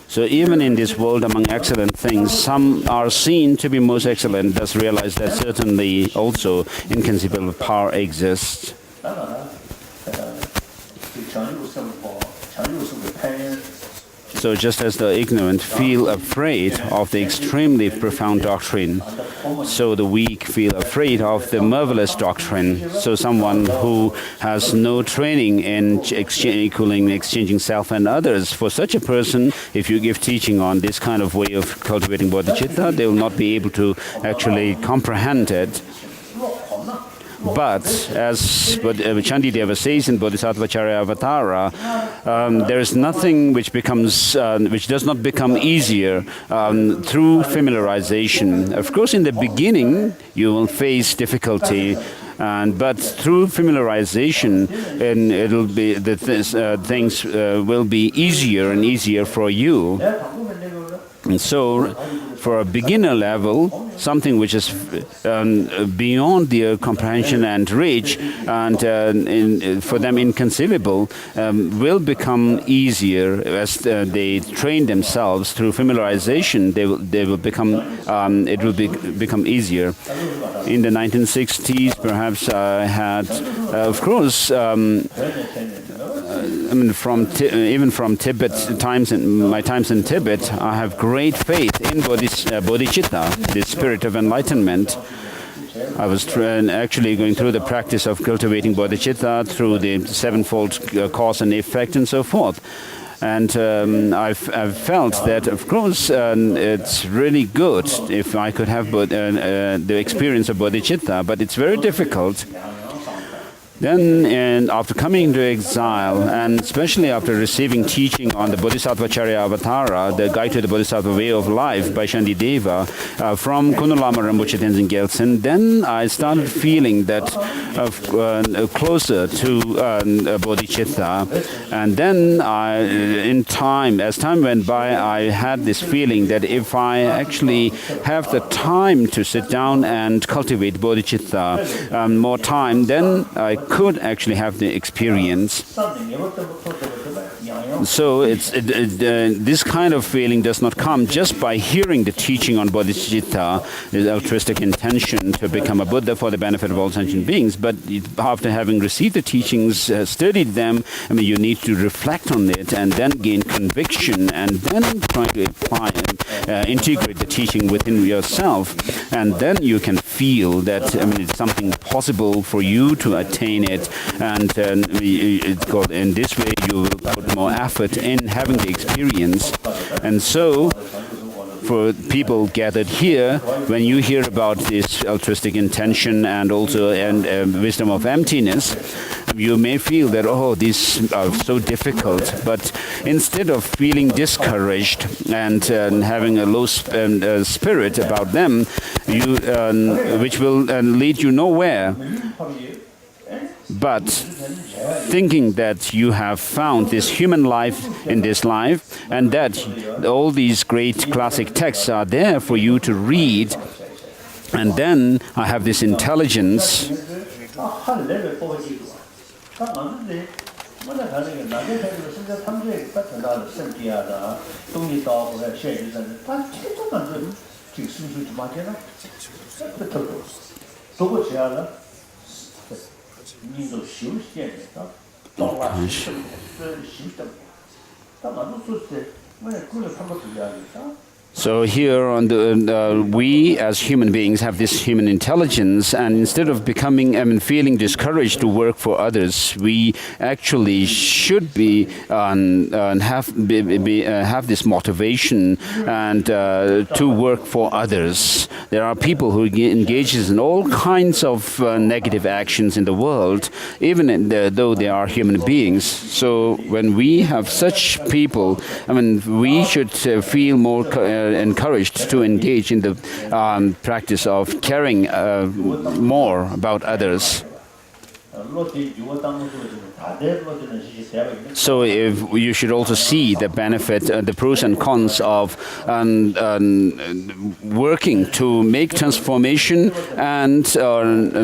So even in this world among excellent things, some are seen to be most excellent, thus realize that certainly also inconceivable power exists. So just as the ignorant feel afraid of the extremely profound doctrine, so the weak feel afraid of the marvelous doctrine. So someone who has no training in exchanging self and others, for such a person, if you give teaching on this kind of way of cultivating bodhicitta, they will not be able to actually comprehend it. But as Shantideva says in Bodhisattvacharya Avatara, there is nothing which does not become easier through familiarization. Of course, in the beginning, you will face difficulty. But through familiarization, things will be easier and easier for you. And so, for a beginner level, something which is beyond their comprehension and reach, and for them inconceivable, will become easier as they train themselves through familiarization. They will become it will become easier. In the 1960s, perhaps I had, of course. Even from Tibet my times in Tibet, I have great faith in bodhicitta, the spirit of enlightenment. I was actually going through the practice of cultivating bodhicitta through the sevenfold cause and effect and so forth. And I've felt that, of course, it's really good if I could have the experience of bodhicitta, but it's very difficult. Then, after coming into exile, and especially after receiving teaching on the Bodhisattva Charya Avatara, the Guide to the Bodhisattva Way of Life by Aryadeva, from Kundalama Lama Rinpoche Tenzin Gyaltsen, then I started feeling that closer to bodhicitta. And then, as time went by, I had this feeling that if I actually have the time to sit down and cultivate bodhicitta more time, then I could actually have the experience. So this kind of feeling does not come just by hearing the teaching on bodhicitta, the altruistic intention to become a Buddha for the benefit of all sentient beings, but after having received the teachings, studied them, you need to reflect on it and then gain conviction and then try to apply and integrate the teaching within yourself. And then you can feel that it's something possible for you to attain it, and it's called, in this way you will put more effort in having the experience. And so for people gathered here, when you hear about this altruistic intention and also wisdom of emptiness, you may feel that, oh, these are so difficult. But instead of feeling discouraged and having a low spirit about them, which will lead you nowhere, but thinking that you have found this human life in this life, and that all these great classic texts are there for you to read, and then I have this intelligence. So here on we as human beings have this human intelligence, and instead of feeling discouraged to work for others, we actually should be have this motivation and to work for others. There are people who engages in all kinds of negative actions in the world, even though they are human beings. So when we have such people, we should feel more encouraged to engage in the practice of caring more about others. So if you should also see the benefit, the pros and cons of working to make transformation and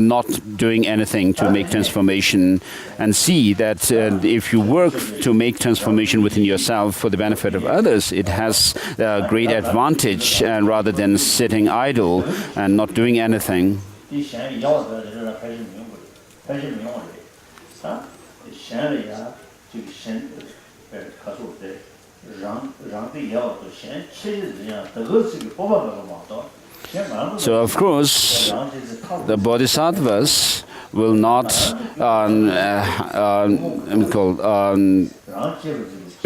not doing anything to make transformation, and see that if you work to make transformation within yourself for the benefit of others, it has a great advantage rather than sitting idle and not doing anything. So of course, the bodhisattvas will not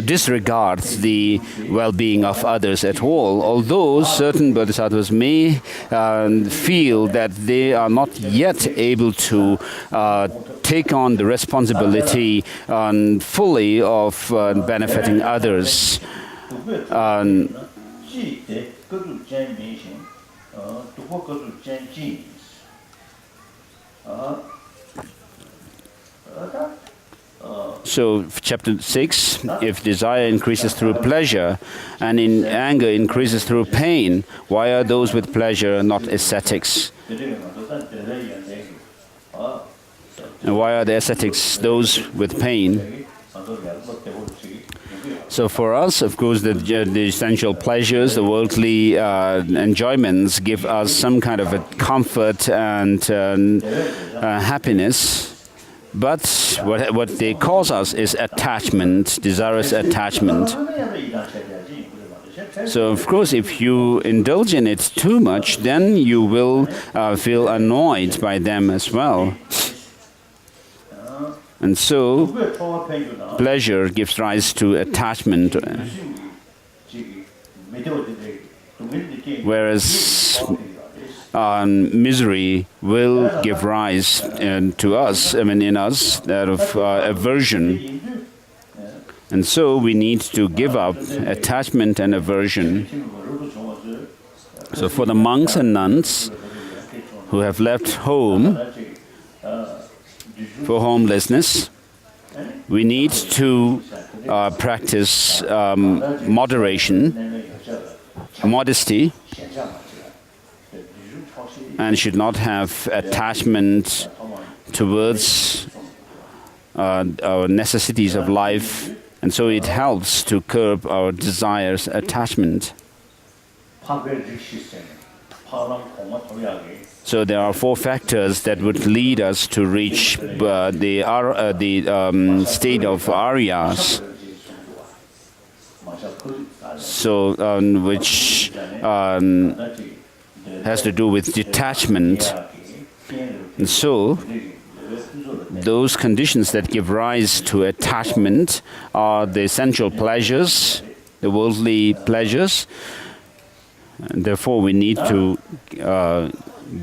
disregard the well-being of others at all, although certain bodhisattvas may feel that they are not yet able to take on the responsibility fully of benefiting others. So, chapter 6, if desire increases through pleasure and in anger increases through pain, why are those with pleasure not ascetics? And why are the ascetics those with pain? So for us, of course, the essential pleasures, the worldly enjoyments give us some kind of a comfort and happiness. But what they cause us is attachment, desirous attachment. So, of course, if you indulge in it too much, then you will feel annoyed by them as well. And so, pleasure gives rise to attachment, whereas misery will give rise to us, in us, that of aversion. And so we need to give up attachment and aversion. So for the monks and nuns who have left home for homelessness, we need to practice moderation, modesty, and should not have attachment towards our necessities of life. And so it helps to curb our desires, attachment. So there are 4 factors that would lead us to reach the state of Aryas. So which has to do with detachment. And so those conditions that give rise to attachment are the sensual pleasures, the worldly pleasures. And therefore, we need to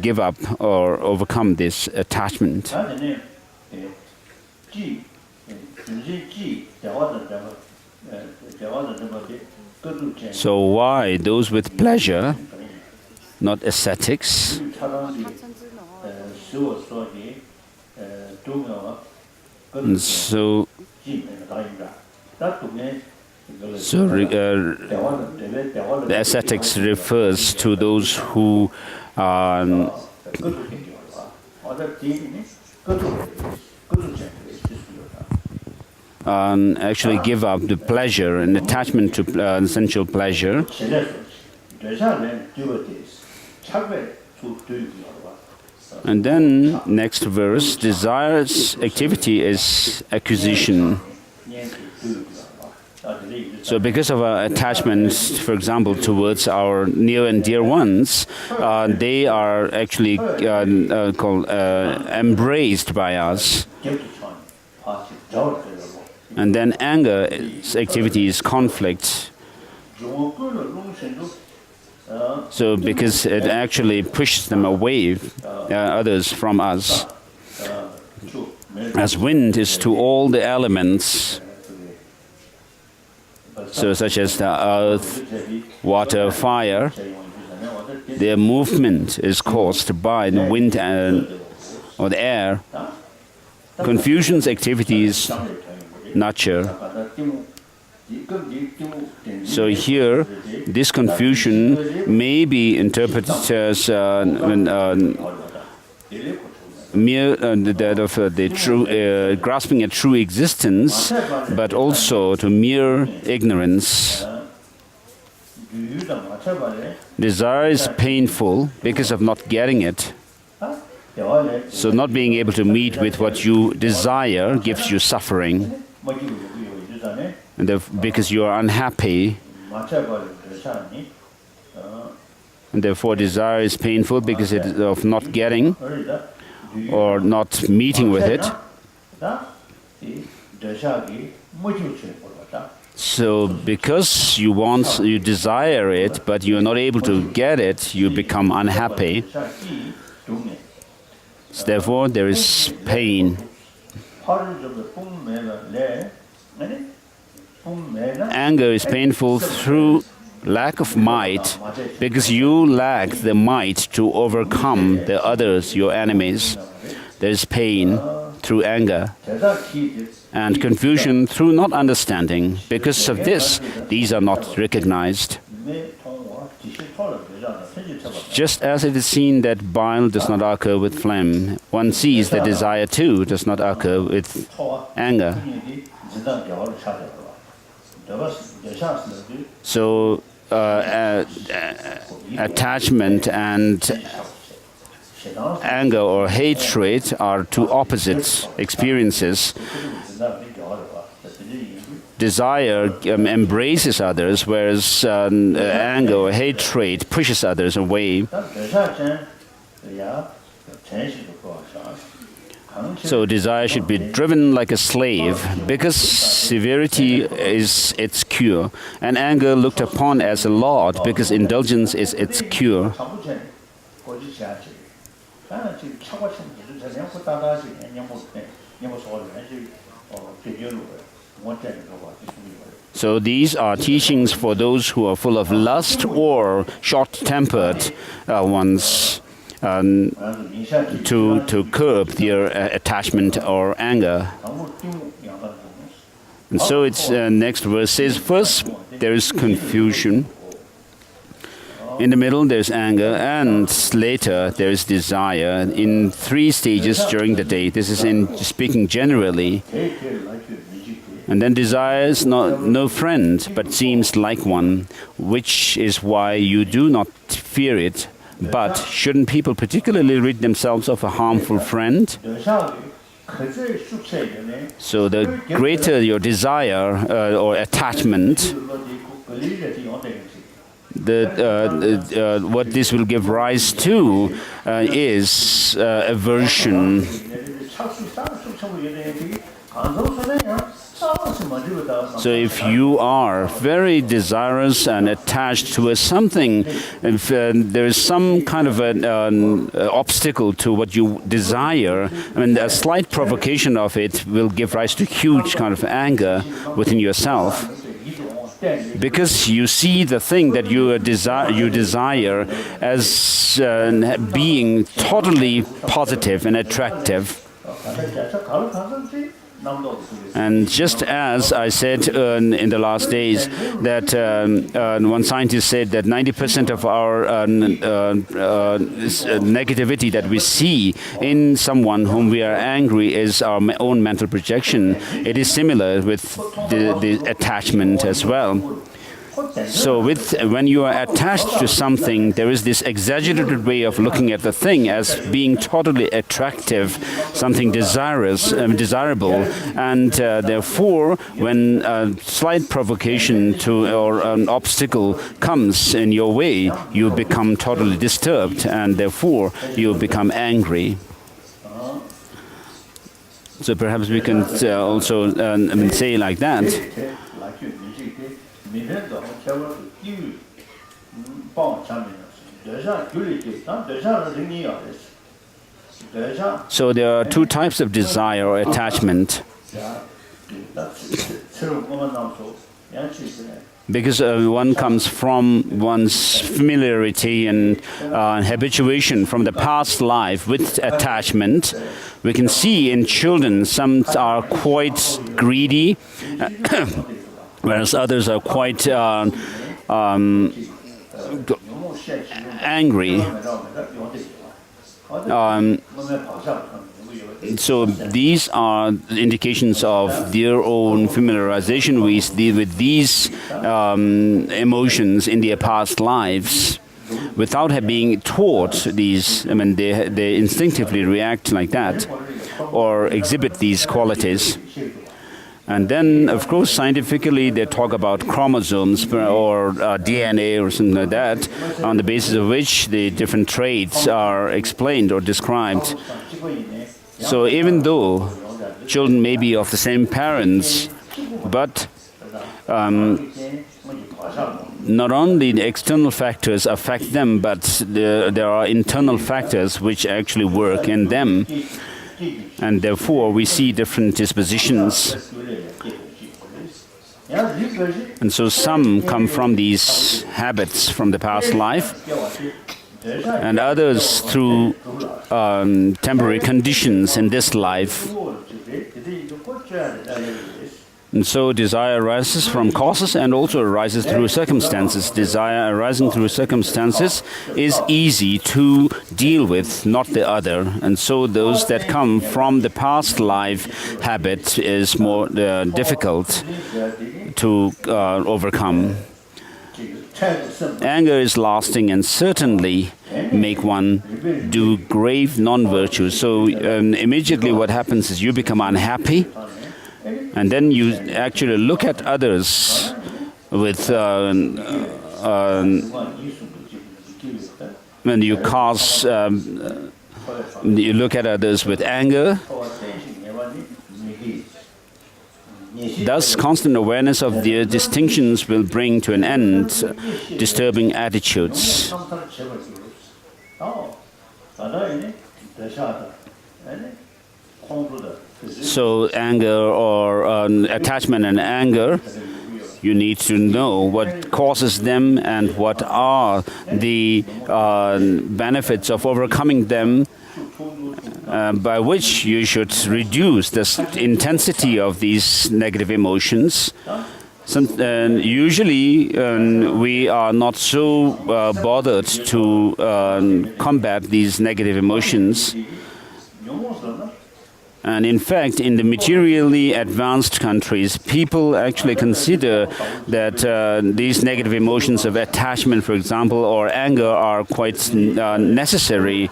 give up or overcome this attachment. So why those with pleasure, not ascetics? And so the ascetics refers to those who actually give up the pleasure and attachment to sensual pleasure. And then, next verse, desire's activity is acquisition. So because of our attachments, for example, towards our near and dear ones, they are actually embraced by us. And then anger's activity is conflict. So because it actually pushes them away, others from us. As wind is to all the elements, so such as the earth, water, fire, their movement is caused by the wind or the air. Confusion's activities nurture. So here, this confusion may be interpreted as mere that of the true grasping a true existence, but also to mere ignorance. Desire is painful because of not getting it. So not being able to meet with what you desire gives you suffering. And because you are unhappy, and therefore desire is painful because of not getting or not meeting with it. So because you desire it, but you are not able to get it, you become unhappy. So therefore there is pain. Anger is painful through lack of might, because you lack the might to overcome the others, your enemies. There is pain through anger, and confusion through not understanding. Because of this, these are not recognized. Just as it is seen that bile does not occur with phlegm, one sees that desire too does not occur with anger. So attachment and anger or hatred are two opposite experiences. Desire embraces others, whereas anger or hatred pushes others away. So desire should be driven like a slave, because severity is its cure, and anger looked upon as a lord, because indulgence is its cure. So these are teachings for those who are full of lust or short-tempered ones, to curb their attachment or anger. And so its next verse says, first there is confusion, in the middle there's anger, and later there is desire in 3 stages during the day. This is in speaking generally. And then desire is no friend, but seems like one, which is why you do not fear it. But shouldn't people particularly rid themselves of a harmful friend? So the greater your desire or attachment, what this will give rise to is aversion. So if you are very desirous and attached to something, if there is some kind of an obstacle to what you desire, I mean, a slight provocation of it will give rise to huge kind of anger within yourself. Because you see the thing that you desire as being totally positive and attractive. And just as I said in the last days, that one scientist said that 90% of our negativity that we see in someone whom we are angry is our own mental projection. It is similar with the attachment as well. So when you are attached to something, there is this exaggerated way of looking at the thing as being totally attractive, something desirable, and therefore when a slight provocation or an obstacle comes in your way, you become totally disturbed, and therefore you become angry. So perhaps we can also say like that. So there are 2 types of desire or attachment. Because one comes from one's familiarity and habituation from the past life with attachment. We can see in children, some are quite greedy, whereas others are quite angry. So these are indications of their own familiarization with these emotions in their past lives. Without being taught these, I mean, they instinctively react like that or exhibit these qualities. And then, of course, scientifically, they talk about chromosomes or DNA or something like that, on the basis of which the different traits are explained or described. So even though children may be of the same parents, but not only the external factors affect them, but there are internal factors which actually work in them. And therefore, we see different dispositions. And so some come from these habits from the past life, and others through temporary conditions in this life. And so desire arises from causes and also arises through circumstances. Desire arising through circumstances is easy to deal with, not the other. And so those that come from the past life habit is more difficult to overcome. Anger is lasting and certainly make one do grave non-virtues. So immediately what happens is you become unhappy, and then you actually look at others with when you cause you look at others with anger, Thus, constant awareness of their distinctions will bring to an end disturbing attitudes. So anger or attachment and anger, you need to know what causes them and what are the benefits of overcoming them, by which you should reduce the intensity of these negative emotions. Usually we are not so bothered to combat these negative emotions. And in fact, in the materially advanced countries, people actually consider that these negative emotions of attachment, for example, or anger are quite necessary.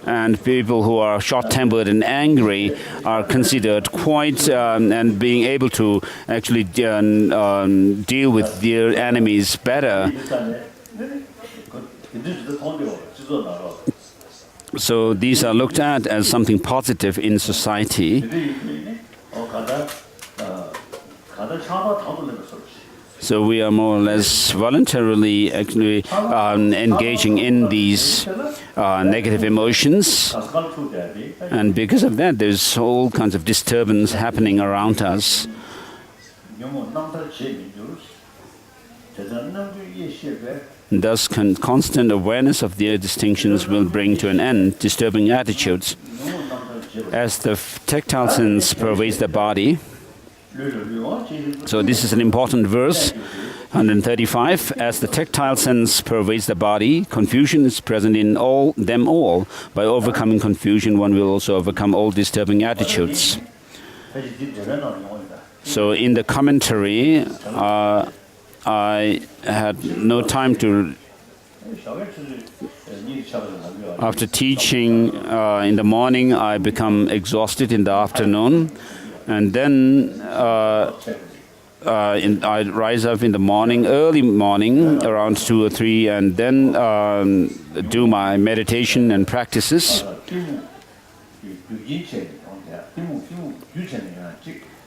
And people who are short-tempered and angry are considered quite, and being able to actually deal with their enemies better. So these are looked at as something positive in society. So we are more or less voluntarily actually engaging in these negative emotions. And because of that, there's all kinds of disturbance happening around us. Thus, constant awareness of their distinctions will bring to an end disturbing attitudes. As the tactile sense pervades the body, so this is an important verse, 135. As the tactile sense pervades the body, confusion is present in them all. By overcoming confusion, one will also overcome all disturbing attitudes. So in the commentary, I had no time to, after teaching in the morning, I become exhausted in the afternoon, and then I rise up in the morning, early morning, around 2 or 3, and then do my meditation and practices.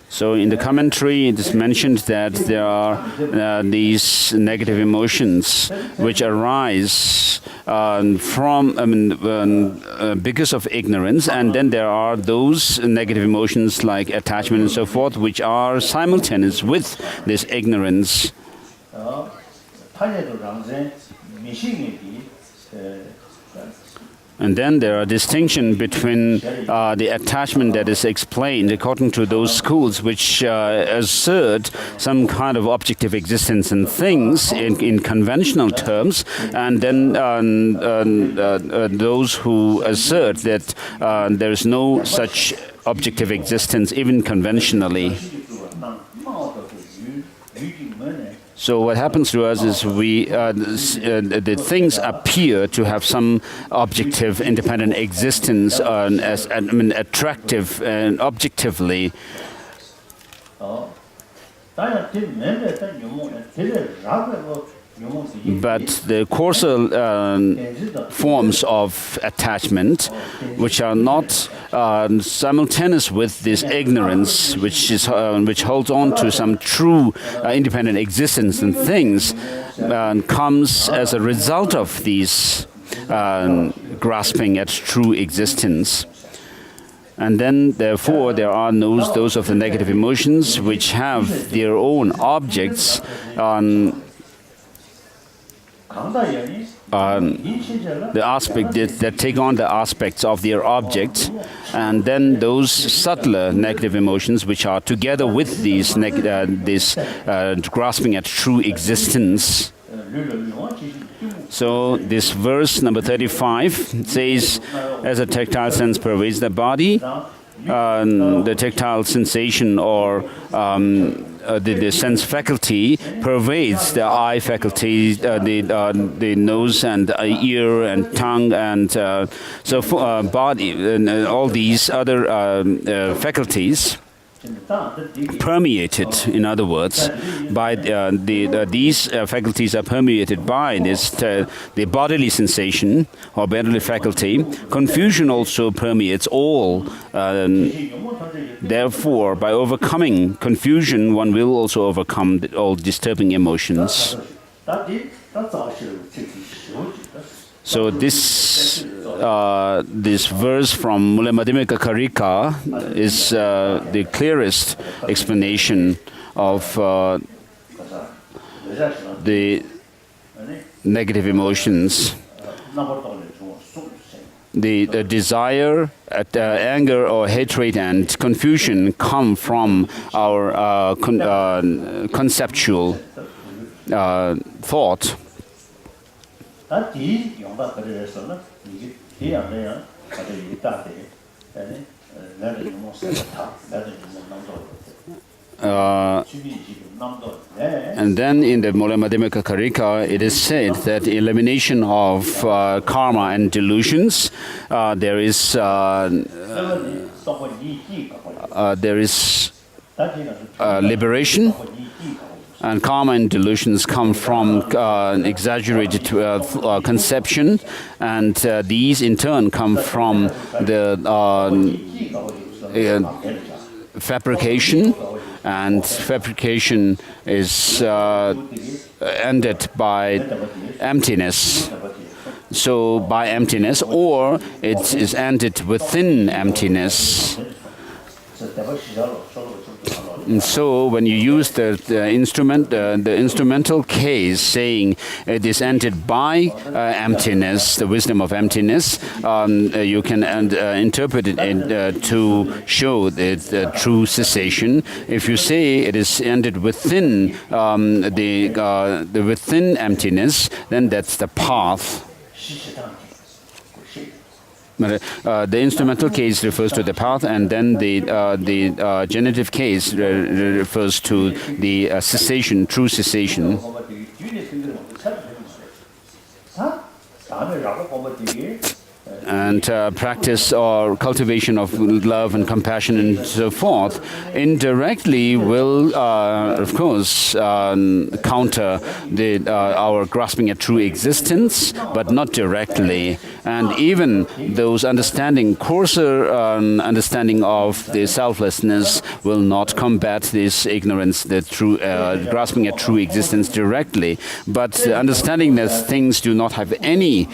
So in the commentary, it is mentioned that there are these negative emotions which arise because of ignorance, and then there are those negative emotions like attachment and so forth, which are simultaneous with this ignorance. And then there are distinctions between the attachment that is explained according to those schools which assert some kind of objective existence in things in conventional terms, and then those who assert that there is no such objective existence even conventionally. So what happens to us is the things appear to have some objective, independent existence, as attractive and objectively. But the coarser forms of attachment, which are not simultaneous with this ignorance, which holds on to some true independent existence in things, comes as a result of these grasping at true existence. And then, therefore, there are those of the negative emotions which have their own objects the aspect that take on the aspects of their object, and then those subtler negative emotions which are together with these grasping at true existence. So this verse number 35 says, as a tactile sense pervades the body, the tactile sensation or the sense faculty pervades the eye faculty, the nose and ear and tongue, and body, and all these other faculties. permeated, in other words, by these faculties are permeated by this the bodily sensation or bodily faculty. Confusion also permeates all. Therefore, by overcoming confusion, one will also overcome all disturbing emotions. So this verse from Mula Madhyamika Karika is the clearest explanation of the negative emotions. The desire, anger or hatred and confusion come from our conceptual thought. And then in the Mula Madhyamika Karika, it is said that elimination of karma and delusions, there is liberation. And karma and delusions come from exaggerated conception, and these in turn come from the fabrication, and fabrication is ended by emptiness. So by emptiness, or it is ended within emptiness. And so when you use the instrumental case, saying it is ended by emptiness, the wisdom of emptiness, you can interpret it to show the true cessation. If you say it is ended within the within emptiness, then that's the path. The instrumental case refers to the path, and then the genitive case refers to the cessation, true cessation. And practice or cultivation of love and compassion and so forth indirectly will, of course, counter our grasping at true existence, but not directly. And even those coarser understanding of the selflessness will not combat this ignorance, the true grasping at true existence directly. But understanding that things do not have any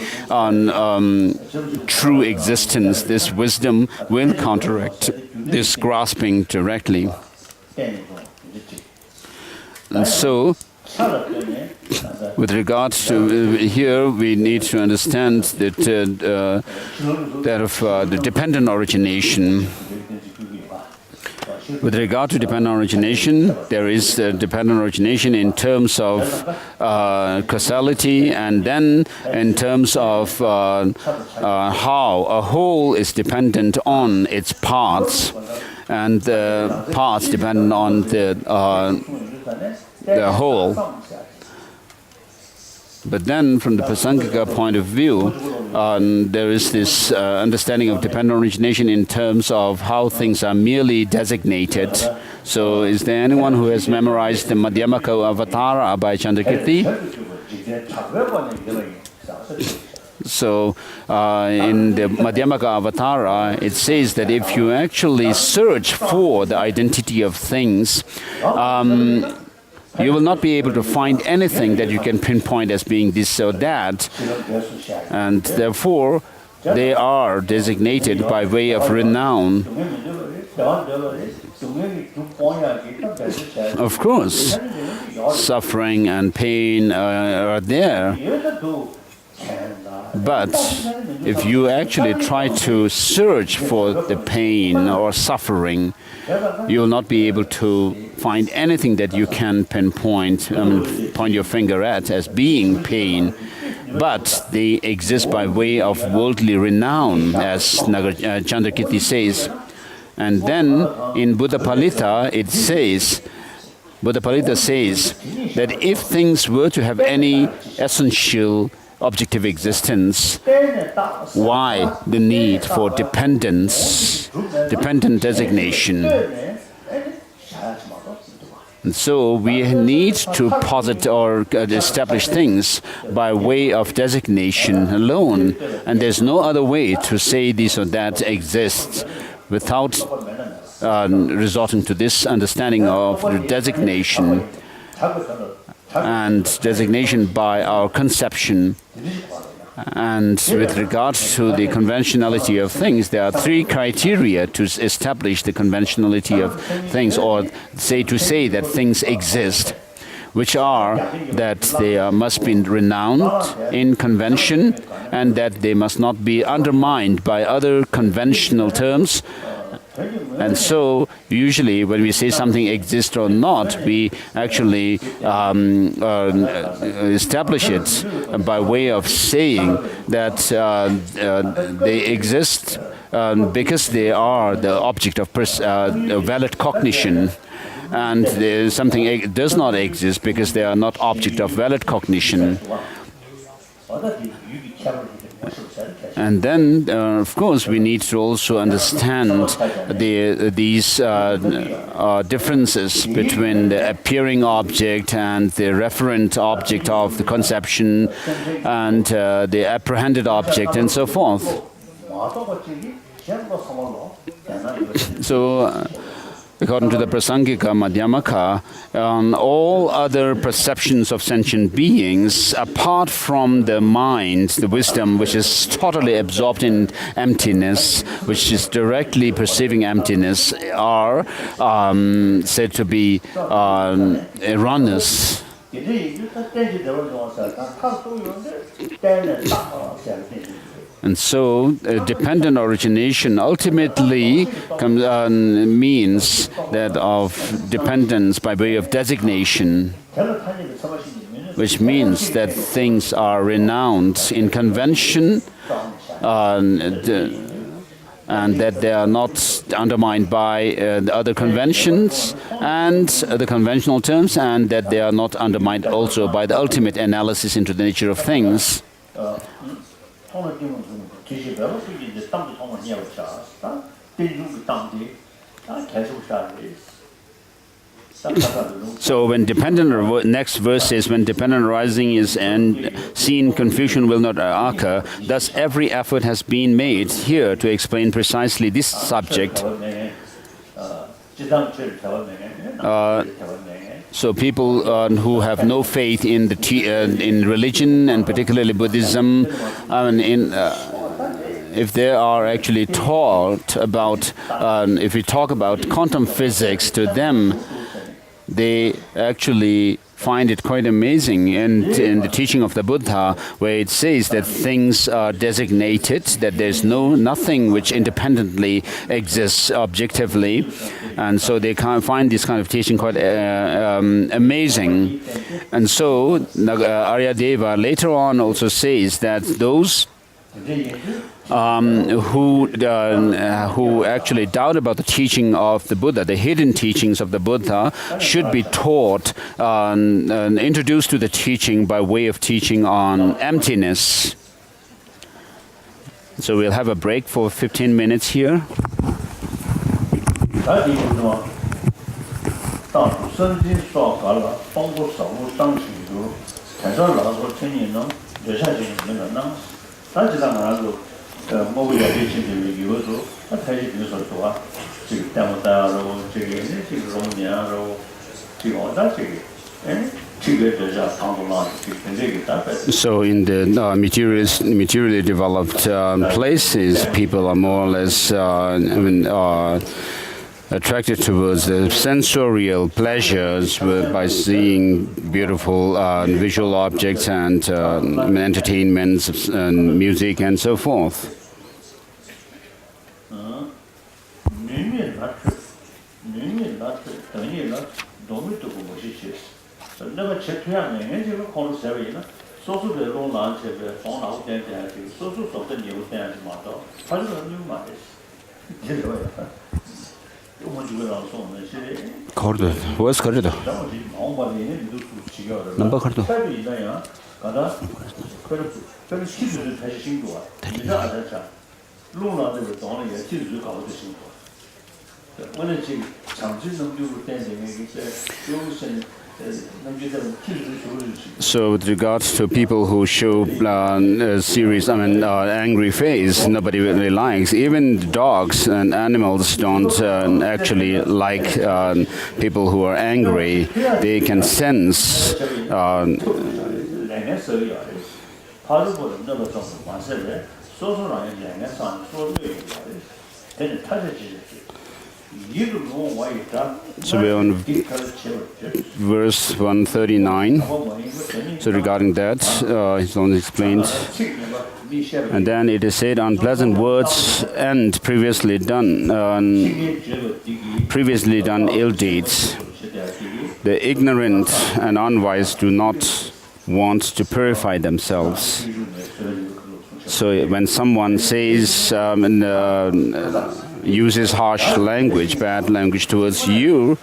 true existence, this wisdom will counteract this grasping directly. And so, with regards to here, we need to understand that the dependent origination. With regard to dependent origination, there is dependent origination in terms of causality, and then in terms of how a whole is dependent on its parts, and the parts depend on the whole. But then, from the Prasangika point of view, there is this understanding of dependent origination in terms of how things are merely designated. So, is there anyone who has memorized the Madhyamaka Avatara by Chandrakirti? So, in the Madhyamaka Avatara, it says that if you actually search for the identity of things, you will not be able to find anything that you can pinpoint as being this or that. And therefore, they are designated by way of renown. Of course, suffering and pain are there. But if you actually try to search for the pain or suffering, you will not be able to find anything that you can pinpoint, point your finger at as being pain. But they exist by way of worldly renown, as Chandrakirti says. And then in Buddha Palita, Buddha Palita says that if things were to have any essential objective existence, why the need for dependent designation? And so we need to posit or establish things by way of designation alone. And there's no other way to say this or that exists without resorting to this understanding of designation and designation by our conception. And with regard to the conventionality of things, there are three criteria to establish the conventionality of things, or to say that things exist, which are that they must be renowned in convention and that they must not be undermined by other conventional terms. And so, usually, when we say something exists or not, we actually establish it by way of saying that they exist because they are the object of valid cognition. And something does not exist because they are not object of valid cognition. And then, of course, we need to also understand these differences between the appearing object and the referent object of the conception and the apprehended object and so forth. So, according to the Prasangika Madhyamaka, all other perceptions of sentient beings, apart from the mind, the wisdom, which is totally absorbed in emptiness, which is directly perceiving emptiness, are said to be erroneous. And so, dependent origination ultimately means that of dependence by way of designation, which means that things are renowned in convention and that they are not undermined by the other conventions and the conventional terms, and that they are not undermined also by the ultimate analysis into the nature of things. So when dependent, next verse says, when dependent arising is seen, confusion will not occur. Thus every effort has been made here to explain precisely this subject. So people who have no faith in in religion, and particularly Buddhism, if they are actually taught about, if we talk about quantum physics to them, they actually find it quite amazing. And in the teaching of the Buddha, where it says that things are designated, that there's nothing which independently exists objectively, and so they find this kind of teaching quite amazing. And so Aryadeva later on also says that those who actually doubt about the teaching of the Buddha, the hidden teachings of the Buddha, should be taught, introduced to the teaching by way of teaching on emptiness. So we'll have a break for 15 minutes here. So in the materially developed places, people are more or less attracted towards the sensorial pleasures by seeing beautiful visual objects and entertainments and music and so forth. Cordo, where's Cordo? Number Cordo. So with regards to people who show a serious, angry face, nobody really likes. Even dogs and animals don't actually like people who are angry. They can sense so we're on verse 139. So regarding that, it's only explained. And then it is said, unpleasant words and previously done ill deeds. The ignorant and unwise do not want to purify themselves. So when someone says uses harsh language, bad language towards you,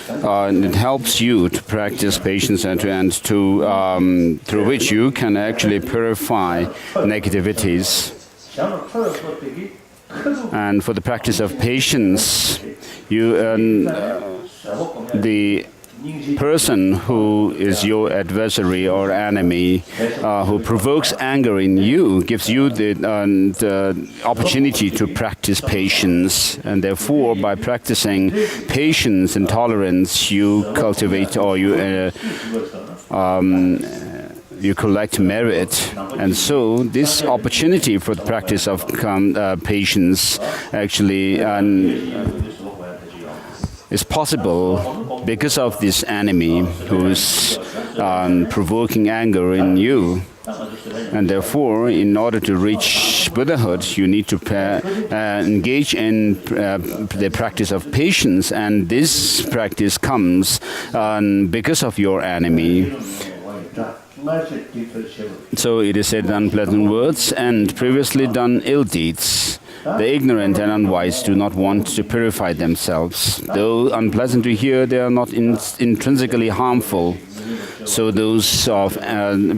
it helps you to practice patience and through which you can actually purify negativities. And for the practice of patience, the person who is your adversary or enemy, who provokes anger in you, gives you the opportunity to practice patience. And therefore, by practicing patience and tolerance, you cultivate or you collect merit. And so this opportunity for the practice of patience actually is possible because of this enemy who is provoking anger in you. And therefore, in order to reach Buddhahood, you need to engage in the practice of patience, and this practice comes because of your enemy. So it is said, unpleasant words and previously done ill deeds. The ignorant and unwise do not want to purify themselves. Though unpleasant to hear, they are not intrinsically harmful. So those of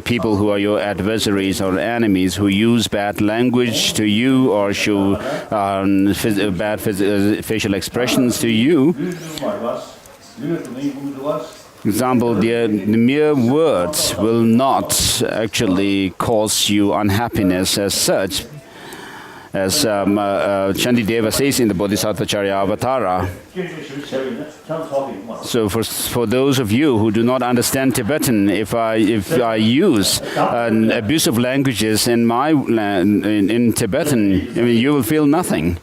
people who are your adversaries or enemies who use bad language to you or show bad facial expressions to you, example, the mere words will not actually cause you unhappiness as such. As Aryadeva says in the Bodhisattvacharya Avatara. So for those of you who do not understand Tibetan, if I use abusive languages in in Tibetan, you will feel nothing.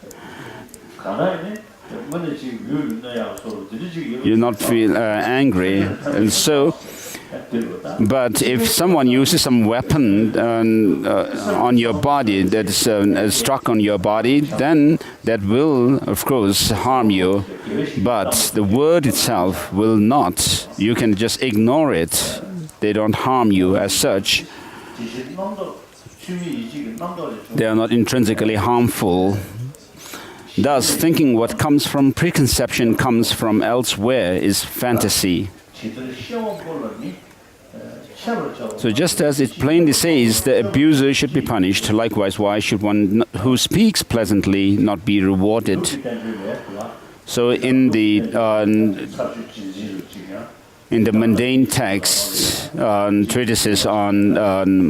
You not feel angry, and so. But if someone uses some weapon on your body that is struck on your body, then that will, of course, harm you. But the word itself will not. You can just ignore it. They don't harm you as such. They are not intrinsically harmful. Thus, thinking what comes from preconception comes from elsewhere is fantasy. So just as it plainly says, the abuser should be punished, likewise, why should one who speaks pleasantly not be rewarded? So in the mundane texts, treatises on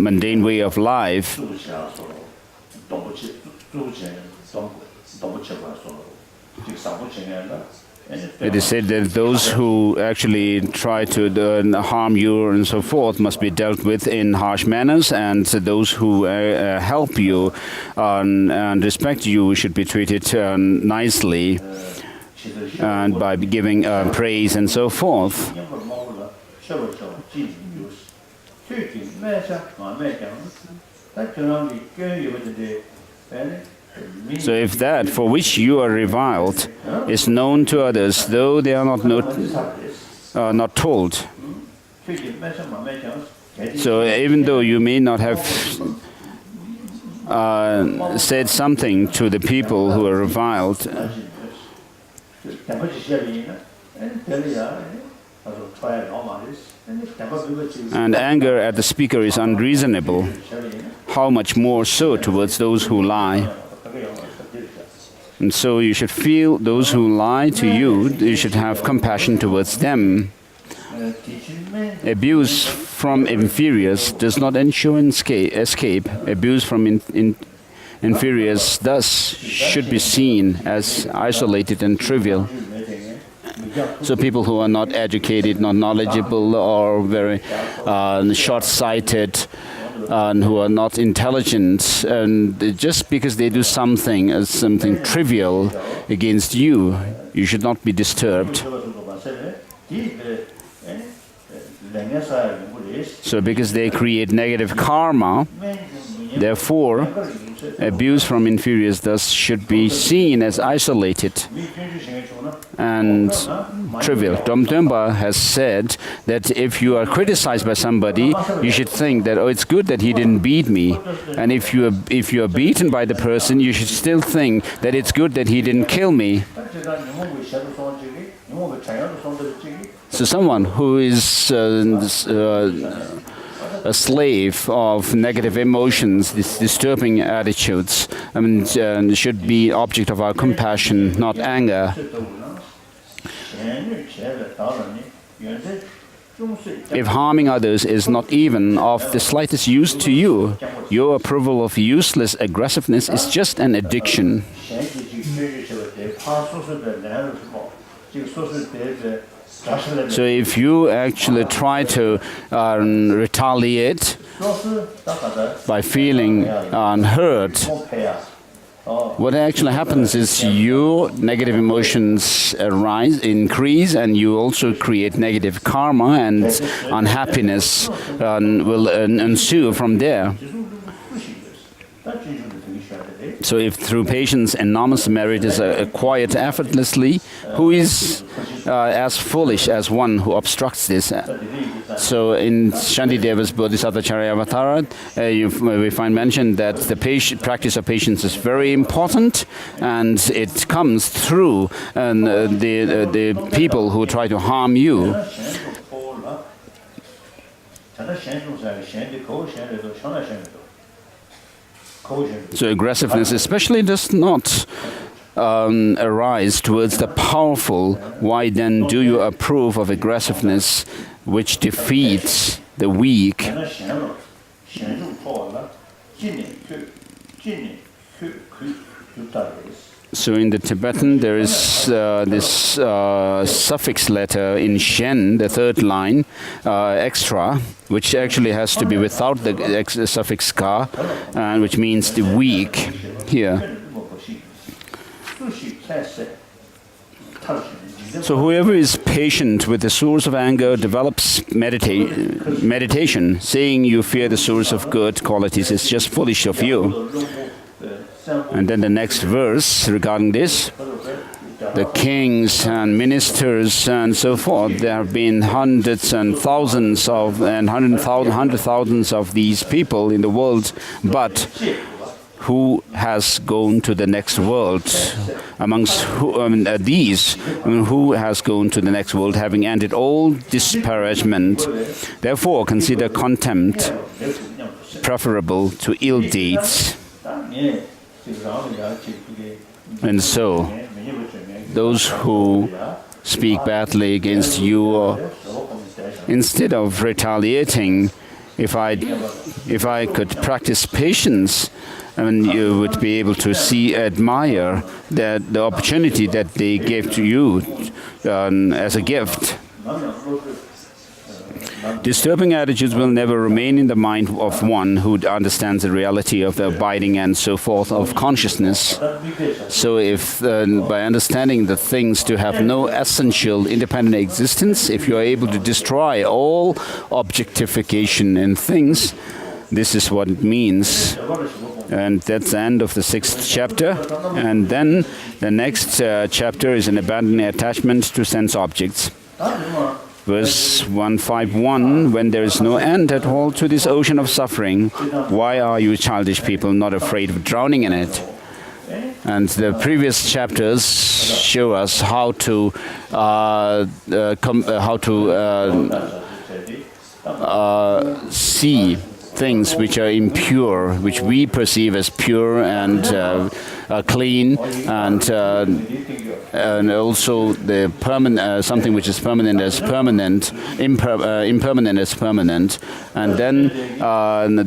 mundane way of life, it is said that those who actually try to harm you and so forth must be dealt with in harsh manners, and those who help you and respect you should be treated nicely and by giving praise and so forth. So if that for which you are reviled is known to others, though they are not told, so even though you may not have said something to the people who are reviled, and anger at the speaker is unreasonable, how much more so towards those who lie? And so you should feel those who lie to you, you should have compassion towards them. Abuse from inferiors does not ensure escape. Abuse from inferiors thus should be seen as isolated and trivial. So people who are not educated, not knowledgeable, or very short-sighted, and who are not intelligent, and just because they do something as something trivial against you, you should not be disturbed. So because they create negative karma, therefore abuse from inferiors thus should be seen as isolated and trivial. Domdömba has said that if you are criticized by somebody, you should think that, oh, it's good that he didn't beat me. And if you are beaten by the person, you should still think that it's good that he didn't kill me. So someone who is a slave of negative emotions, these disturbing attitudes, should be object of our compassion, not anger. If harming others is not even of the slightest use to you, your approval of useless aggressiveness is just an addiction. So if you actually try to retaliate by feeling hurt, what actually happens is your negative emotions increase, and you also create negative karma, and unhappiness will ensue from there. So if through patience enormous merit is acquired effortlessly, who is as foolish as one who obstructs this? So in Shantideva's Bodhisattva Charyavatara, we find mentioned that the practice of patience is very important, and it comes through the people who try to harm you. So aggressiveness especially does not arise towards the powerful. Why then do you approve of aggressiveness which defeats the weak? So in the Tibetan there is this suffix letter in Shen, the third line, extra, which actually has to be without the suffix ka, and which means the weak here. So whoever is patient with the source of anger develops meditation. Saying you fear the source of good qualities is just foolish of you. And then the next verse regarding this, the kings and ministers and so forth, there have been hundreds and thousands of, and hundred thousands of these people in the world, but who has gone to the next world? Amongst who has gone to the next world, having ended all disparagement? Therefore, consider contempt preferable to ill deeds. And so, those who speak badly against you, instead of retaliating, if I could practice patience, you would be able to admire that the opportunity that they gave to you as a gift. Disturbing attitudes will never remain in the mind of one who understands the reality of the abiding and so forth of consciousness. So if by understanding the things to have no essential independent existence, if you are able to destroy all objectification in things, this is what it means. And that's the end of the 6th chapter. And then the next chapter is an abandoning attachment to sense objects. Verse 151, when there is no end at all to this ocean of suffering, why are you childish people not afraid of drowning in it? And the previous chapters show us how to see things which are impure, which we perceive as pure and clean, and also the permanent, something which is permanent as permanent, impermanent as permanent, and then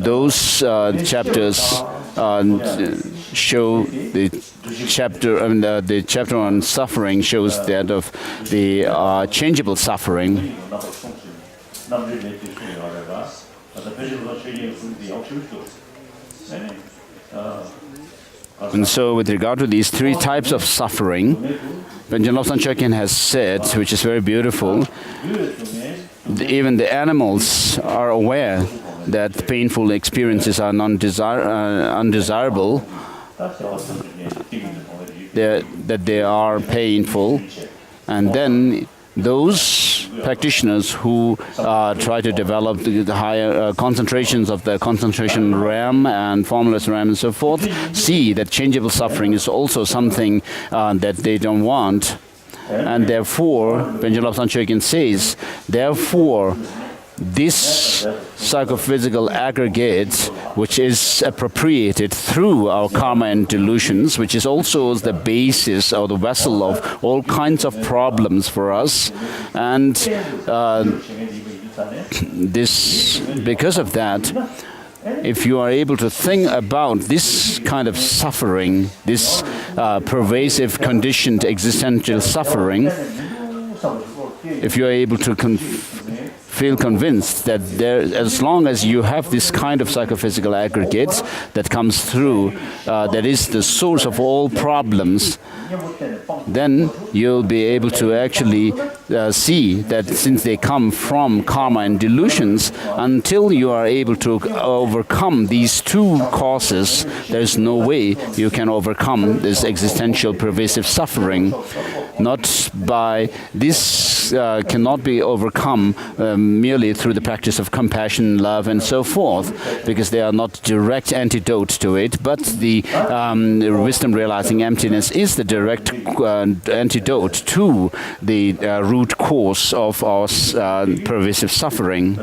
those chapters show the chapter on suffering shows that of the changeable suffering. And so with regard to these three types of suffering, Panchen Lobsang Chökyen has said, which is very beautiful, even the animals are aware that painful experiences are undesirable, that they are painful, and then those practitioners who try to develop the higher concentrations of the concentration realm and formless realm and so forth see that changeable suffering is also something that they don't want. And therefore, Panchen Lobsang Chökyen says, therefore, this psychophysical aggregate, which is appropriated through our karma and delusions, which is also the basis or the vessel of all kinds of problems for us, and because of that, if you are able to think about this kind of suffering, this pervasive, conditioned existential suffering, if you are able to feel convinced that as long as you have this kind of psychophysical aggregate that comes through, that is the source of all problems, then you'll be able to actually see that since they come from karma and delusions, until you are able to overcome these two causes, there's no way you can overcome this existential pervasive suffering. Not by this cannot be overcome merely through the practice of compassion, love, and so forth, because they are not direct antidote to it, but the wisdom realizing emptiness is the direct antidote to the root cause of our pervasive suffering.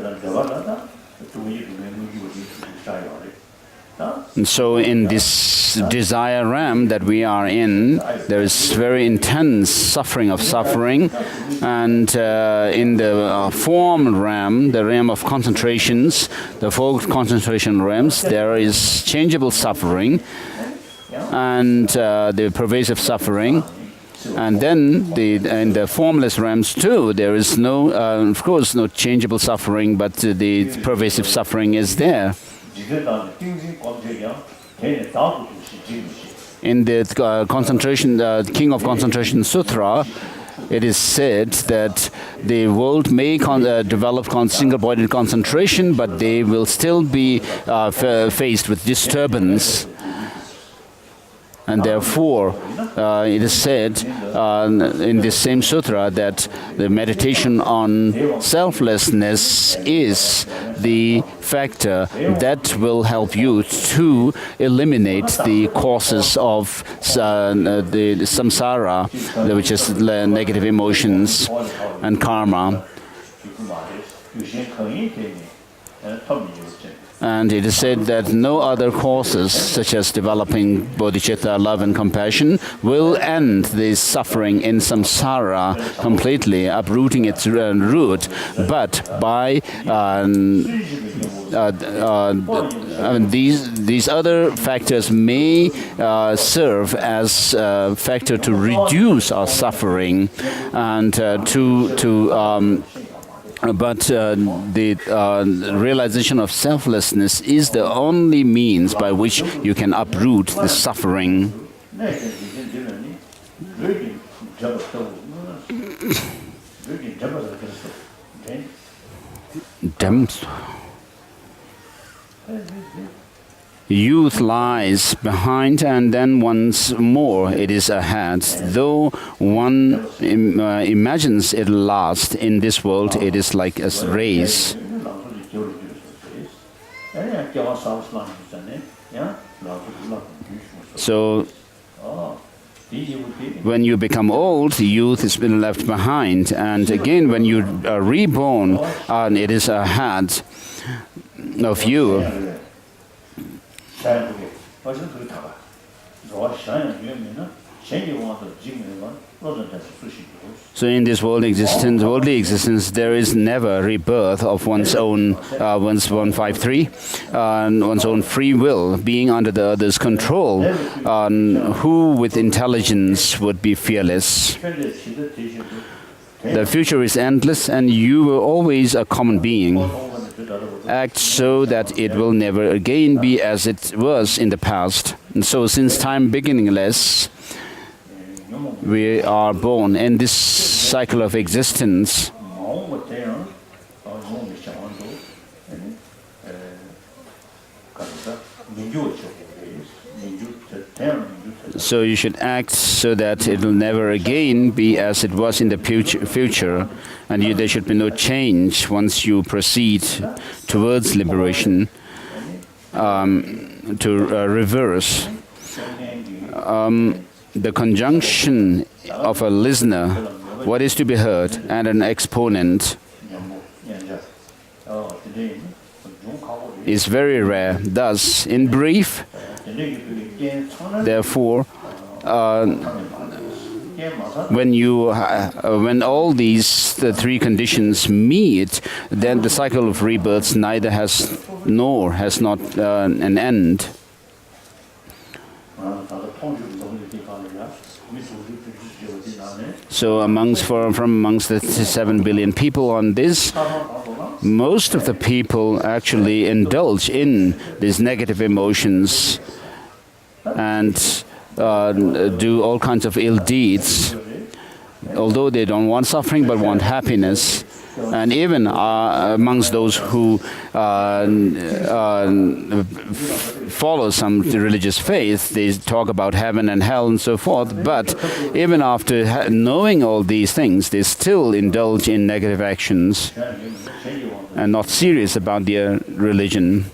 And so in this desire realm that we are in, there is very intense suffering of suffering, and in the form realm, the realm of concentrations, the four concentration realms, there is changeable suffering and the pervasive suffering. And then in the formless realms too, there is no, of course, no changeable suffering, but the pervasive suffering is there. In the concentration, King of Concentration Sutra, it is said that the world may develop single-pointed concentration, but they will still be faced with disturbance. And therefore, it is said in this same sutra that the meditation on selflessness is the factor that will help you to eliminate the causes of the samsara, which is negative emotions and karma. And it is said that no other causes, such as developing bodhicitta, love and compassion, will end this suffering in samsara completely, uprooting its root. But by these other factors may serve as a factor to reduce our suffering and but the realization of selflessness is the only means by which you can uproot the suffering. Youth lies behind, and then once more it is ahead. Though one imagines it lasts in this world, it is like a race. So when you become old, youth has been left behind, and again when you are reborn, it is ahead. of you. So in this worldly existence, there is never rebirth of one's own, 153, one's own free will, being under the other's control. Who with intelligence would be fearless? The future is endless, and you were always a common being. Act so that it will never again be as it was in the past. And so since time beginningless, we are born in this cycle of existence. So you should act so that it will never again be as it was in the future, and there should be no change once you proceed towards liberation, to reverse. The conjunction of a listener, what is to be heard, and an exponent is very rare. Thus, in brief, therefore, when all these three conditions meet, then the cycle of rebirths neither has nor has not an end. So from amongst the 7 billion people on this, most of the people actually indulge in these negative emotions and do all kinds of ill deeds, although they don't want suffering but want happiness. And even amongst those who follow some religious faith, they talk about heaven and hell and so forth. But even after knowing all these things, they still indulge in negative actions and not serious about their religion.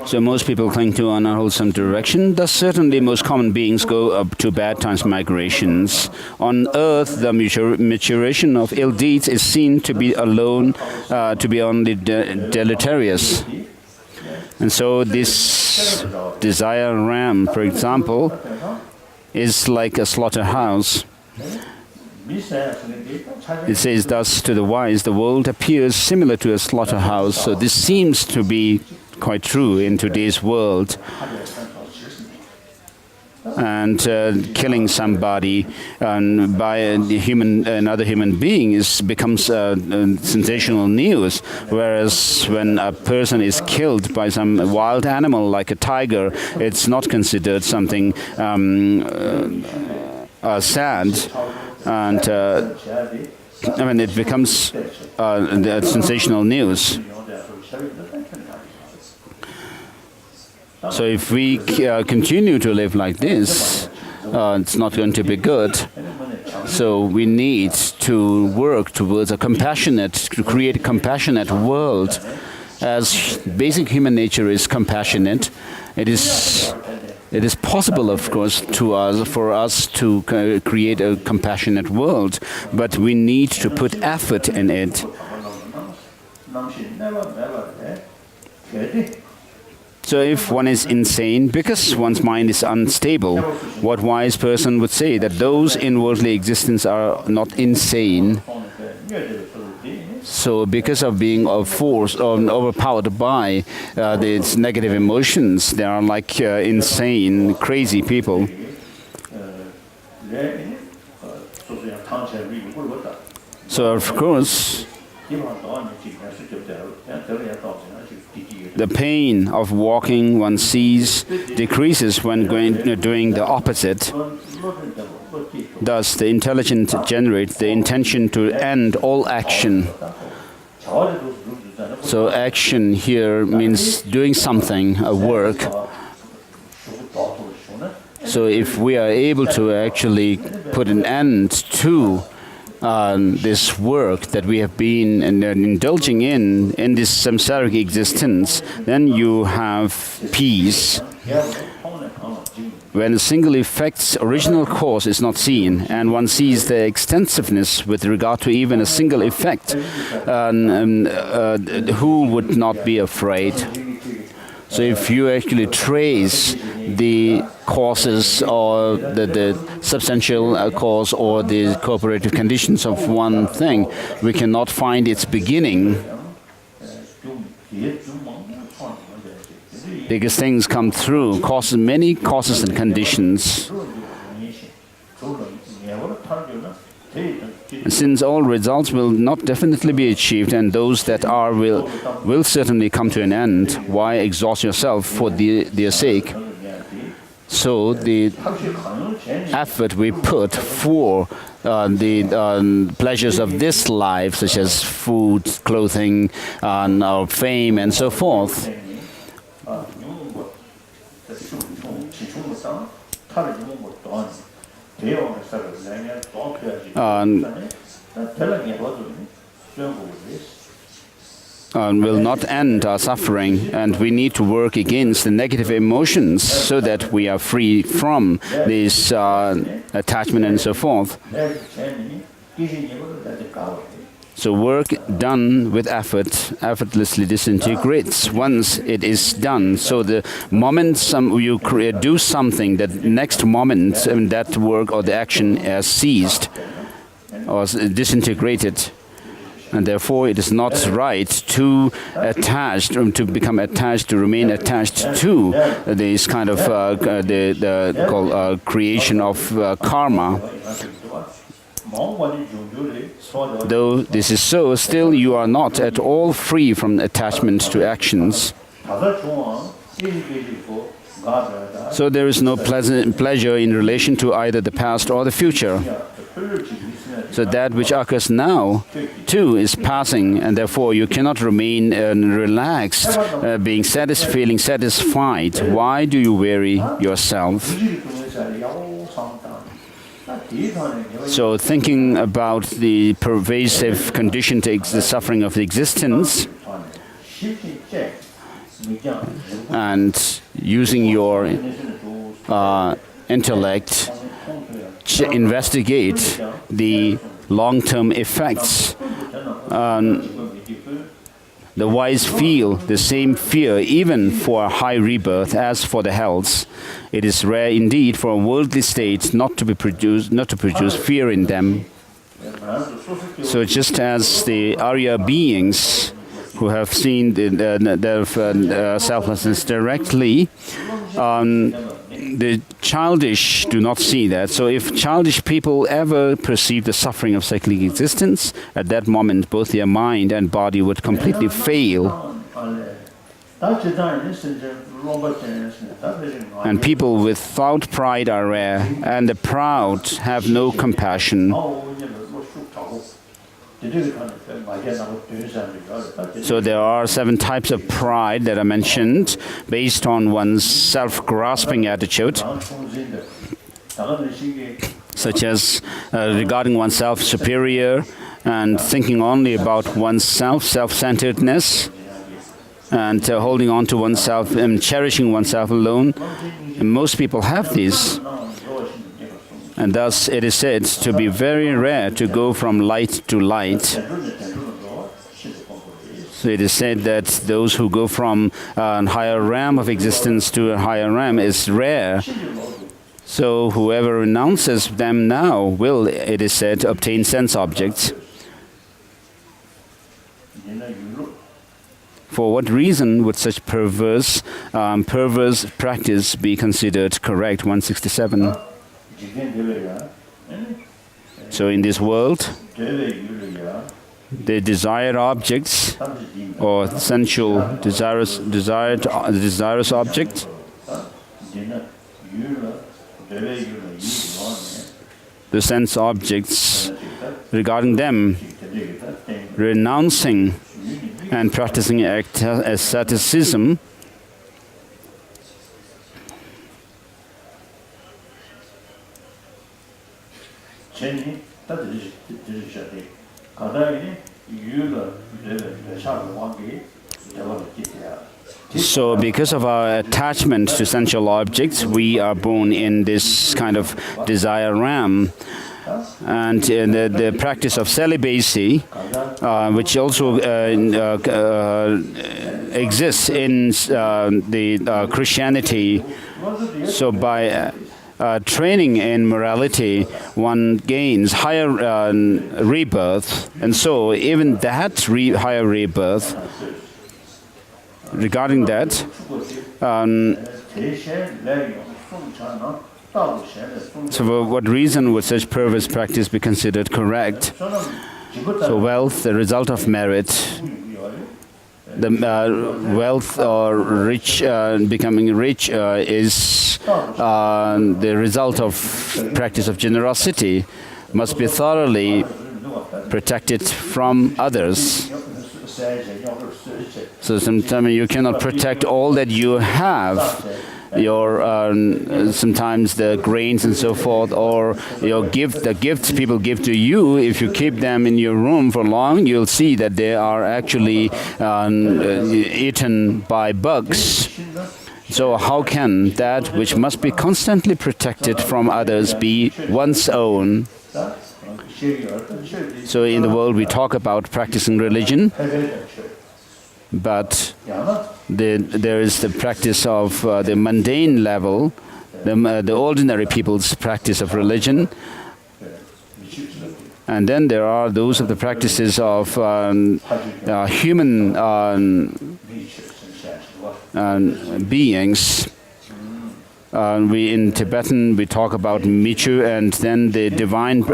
So most people cling to an unwholesome direction. Thus certainly most common beings go up to bad times migrations. On earth, the maturation of ill deeds is seen to be only deleterious. And so this desire ram, for example, is like a slaughterhouse. It says, thus to the wise, the world appears similar to a slaughterhouse. So this seems to be quite true in today's world. And killing somebody by another human being becomes sensational news. Whereas when a person is killed by some wild animal like a tiger, it's not considered something sad. And it becomes sensational news. So if we continue to live like this, it's not going to be good. So we need to work towards to create a compassionate world. As basic human nature is compassionate, it is possible, of course, for us to create a compassionate world, but we need to put effort in it. So if one is insane because one's mind is unstable, what wise person would say that those in worldly existence are not insane? So because of being forced or overpowered by these negative emotions, they are like insane, crazy people. So of course, the pain of walking one sees decreases when doing the opposite. Thus, the intelligent generate the intention to end all action. So action here means doing something, a work. So if we are able to actually put an end to this work that we have been indulging in this samsaric existence, then you have peace. When a single effect's original cause is not seen, and one sees the extensiveness with regard to even a single effect, who would not be afraid? So if you actually trace the causes or the substantial cause or the cooperative conditions of one thing, we cannot find its beginning. Because things come through, many causes and conditions. Since all results will not definitely be achieved, and those that are will certainly come to an end, why exhaust yourself for their sake? So the effort we put for the pleasures of this life, such as food, clothing, our fame, and so forth, will not end our suffering, and we need to work against the negative emotions so that we are free from this attachment and so forth. So work done with effort effortlessly disintegrates once it is done. So the moment you do something, that next moment that work or the action is ceased or disintegrated. And therefore it is not right to to become attached, to remain attached to this kind of creation of karma. Though this is so, still you are not at all free from attachment to actions. So there is no pleasure in relation to either the past or the future. So that which occurs now, too, is passing, and therefore you cannot remain relaxed, feeling satisfied. Why do you weary yourself? So thinking about the pervasive condition to the suffering of the existence, and using your intellect, investigate the long-term effects. The wise feel the same fear even for a high rebirth as for the hells. It is rare indeed for a worldly state not to produce fear in them. So just as the Arya beings who have seen their selflessness directly, the childish do not see that. So if childish people ever perceive the suffering of cyclic existence, at that moment both their mind and body would completely fail. And people without pride are rare, and the proud have no compassion. So there are 7 types of pride that are mentioned based on one's self-grasping attitude, such as regarding oneself superior and thinking only about oneself, self-centeredness, and holding on to oneself and cherishing oneself alone. And most people have these. And thus it is said to be very rare to go from light to light. So it is said that those who go from a higher realm of existence to a higher realm is rare. So whoever renounces them now will, it is said, obtain sense objects. For what reason would such perverse practice be considered correct? 167. So in this world, the desired objects or sensual desirous object, the sense objects, regarding them, renouncing and practicing asceticism, So because of our attachment to sensual objects, we are born in this kind of desire realm. And the practice of celibacy, which also exists in the Christianity. So by training in morality, one gains higher rebirth, and so even that higher rebirth, regarding that, so for what reason would such perverse practice be considered correct? So wealth, the result of merit, the wealth or rich, becoming rich is the result of practice of generosity, must be thoroughly protected from others. So sometimes you cannot protect all that you have. Your sometimes the grains and so forth, or your the gifts people give to you. If you keep them in your room for long, you'll see that they are actually eaten by bugs. So how can that which must be constantly protected from others be one's own? So in the world we talk about practicing religion, but there is the practice of the mundane level, the ordinary people's practice of religion, and then there are those of the practices of human beings. In Tibetan we talk about Michu, and then the divine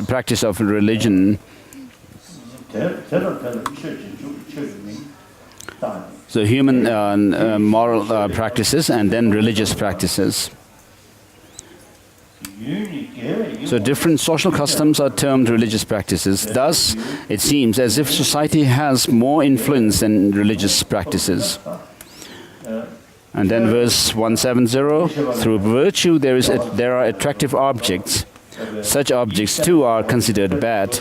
practice of religion. So human moral practices and then religious practices. So different social customs are termed religious practices. Thus, it seems as if society has more influence than religious practices. And then verse 170, through virtue there are attractive objects. Such objects too are considered bad.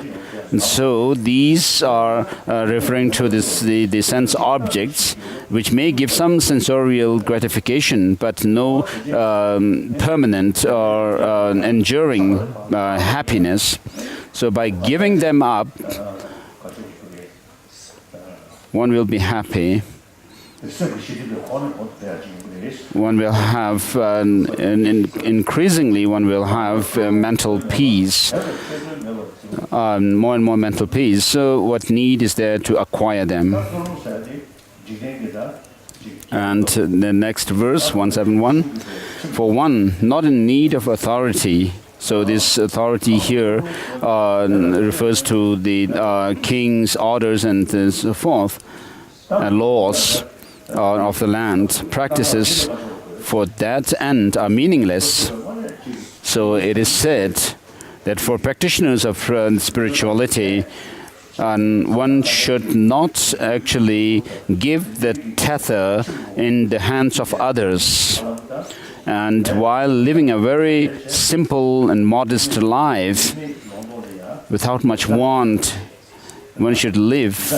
And so these are referring to the sense objects, which may give some sensorial gratification, but no permanent or enduring happiness. So by giving them up, one will be happy. One will have, increasingly, one will have mental peace, more and more mental peace. So what need is there to acquire them? And the next verse, 171, for one not in need of authority. So this authority here refers to the king's orders and so forth, laws of the land. Practices for that end are meaningless. So it is said that for practitioners of spirituality, one should not actually give the tether in the hands of others. And while living a very simple and modest life, without much want, one should live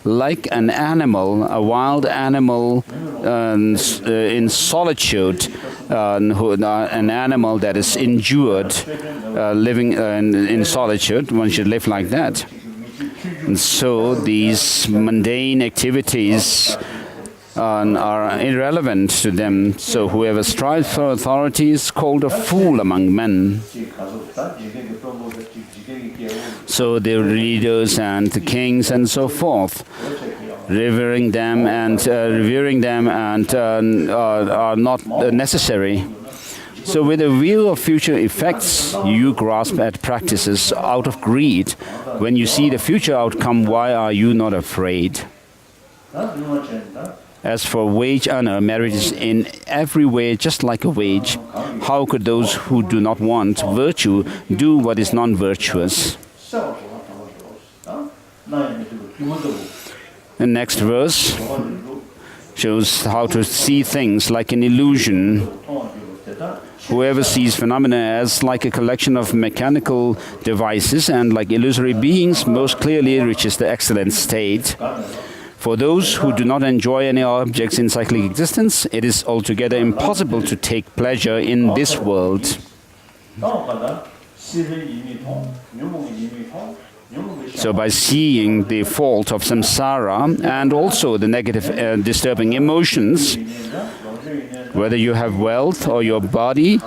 like an animal, a wild animal in solitude, an animal that is endured, living in solitude. One should live like that. And so these mundane activities are irrelevant to them. So whoever strives for authority is called a fool among men. So the leaders and the kings and so forth, revering them and are not necessary. So with a view of future effects, you grasp at practices out of greed. When you see the future outcome, why are you not afraid? As for wage earner, merit is in every way just like a wage. How could those who do not want virtue do what is non-virtuous? The next verse shows how to see things like an illusion. Whoever sees phenomena as like a collection of mechanical devices and like illusory beings most clearly reaches the excellent state. For those who do not enjoy any objects in cyclic existence, it is altogether impossible to take pleasure in this world. So by seeing the fault of samsara and also the negative disturbing emotions, whether you have wealth or your body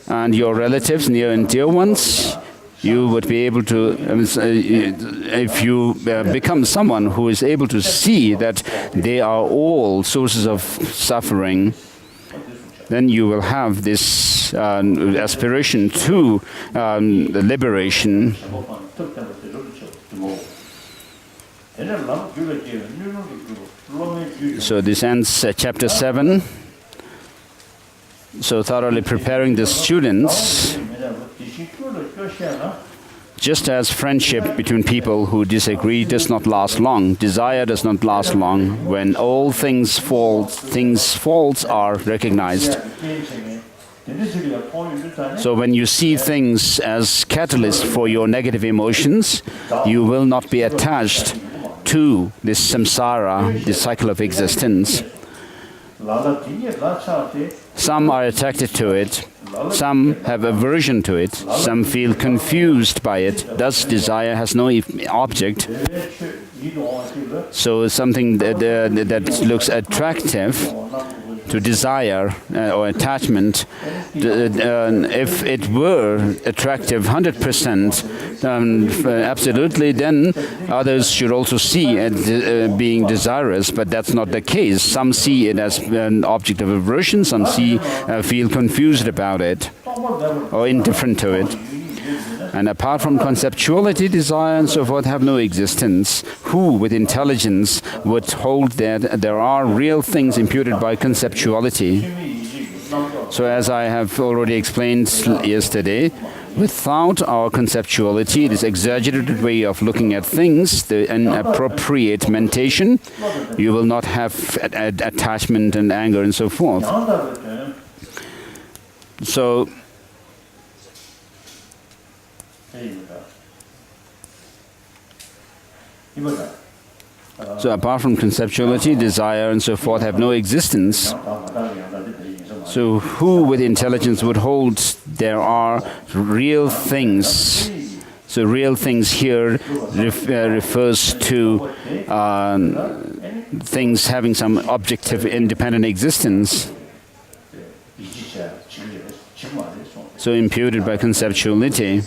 and your relatives, near and dear ones, you would be able to, if you become someone who is able to see that they are all sources of suffering, then you will have this aspiration to liberation. So this ends chapter 7. So thoroughly preparing the students, just as friendship between people who disagree does not last long, desire does not last long, when all things faults are recognized. So when you see things as catalysts for your negative emotions, you will not be attached to this samsara, the cycle of existence. Some are attracted to it, some have aversion to it, some feel confused by it. Thus, desire has no object. So something that looks attractive to desire or attachment, if it were attractive 100%, absolutely, then others should also see it being desirous, but that's not the case. Some see it as an object of aversion, some feel confused about it or indifferent to it. And apart from conceptuality, desire and so forth have no existence. Who with intelligence would hold that there are real things imputed by conceptuality? So as I have already explained yesterday, without our conceptuality, this exaggerated way of looking at things, the inappropriate mentation, you will not have attachment and anger and so forth. So apart from conceptuality, desire and so forth have no existence. So who with intelligence would hold there are real things? So real things here refers to things having some objective independent existence. So imputed by conceptuality.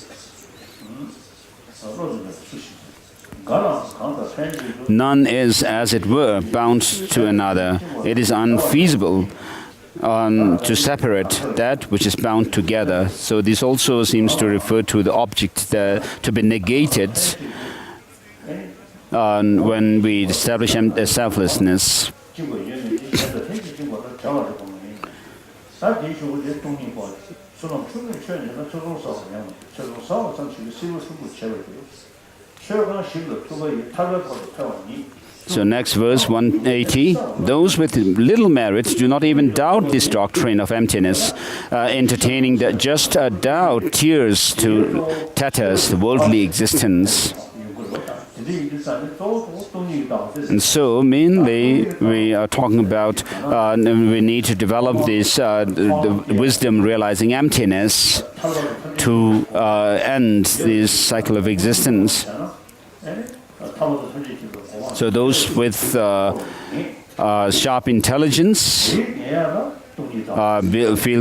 None is, as it were, bound to another. It is unfeasible to separate that which is bound together. So this also seems to refer to the object to be negated when we establish selflessness. So next verse 180, those with little merit do not even doubt this doctrine of emptiness, entertaining that just a doubt tears to tatters the worldly existence. And so mainly we are talking about we need to develop this the wisdom realizing emptiness to end this cycle of existence. So those with sharp intelligence feel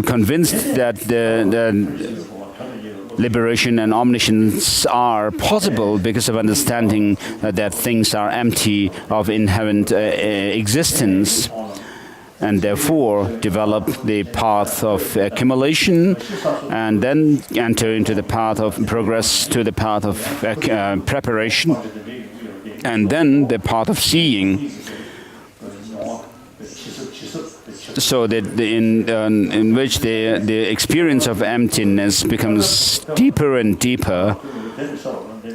convinced that the liberation and omniscience are possible because of understanding that things are empty of inherent existence, and therefore develop the path of accumulation and then enter into the path of progress to the path of preparation and then the path of seeing. So that in which the experience of emptiness becomes deeper and deeper,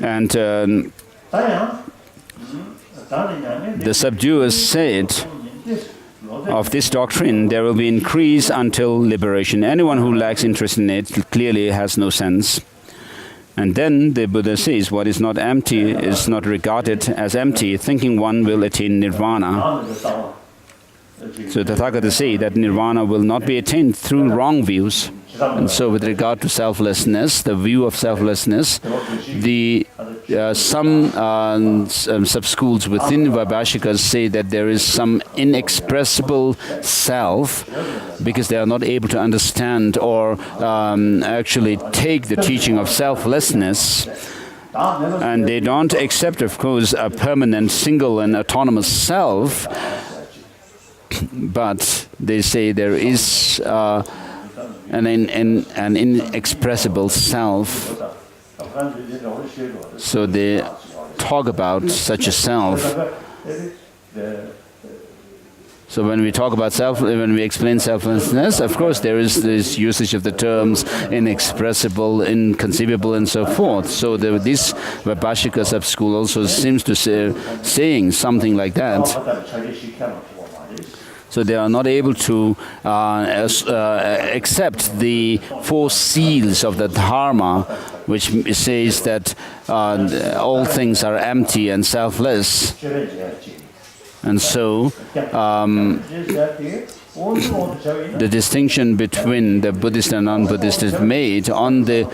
and the subduers said of this doctrine, there will be increase until liberation. Anyone who lacks interest in it clearly has no sense. And then the Buddha says, what is not empty is not regarded as empty. Thinking one will attain nirvana. So Tathagata say that nirvana will not be attained through wrong views. And so with regard to selflessness, the view of selflessness, some sub-schools within Vaibhashikas say that there is some inexpressible self because they are not able to understand or actually take the teaching of selflessness. And they don't accept, of course, a permanent, single and autonomous self, but they say there is an inexpressible self. So they talk about such a self. So when we talk about when we explain selflessness, of course there is this usage of the terms inexpressible, inconceivable, and so forth. So this Vaibhashika sub-school also seems to saying something like that. So they are not able to accept the four seals of the Dharma, which says that all things are empty and selfless. And so the distinction between the Buddhist and non-Buddhist is made on the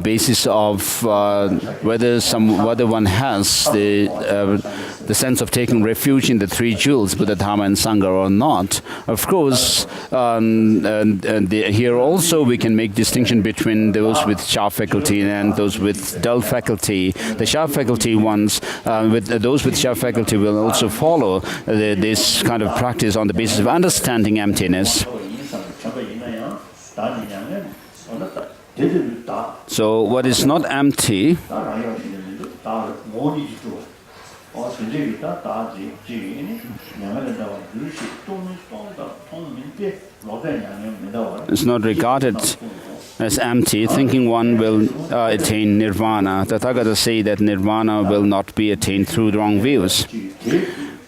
basis of whether one has the sense of taking refuge in the three jewels, Buddha, Dharma, and Sangha, or not. Of course, here also we can make distinction between those with sharp faculty and those with dull faculty. The sharp faculty ones, those with sharp faculty will also follow this kind of practice on the basis of understanding emptiness. So what is not empty is not regarded as empty. Thinking one will attain nirvana. Tathagata say that nirvana will not be attained through wrong views.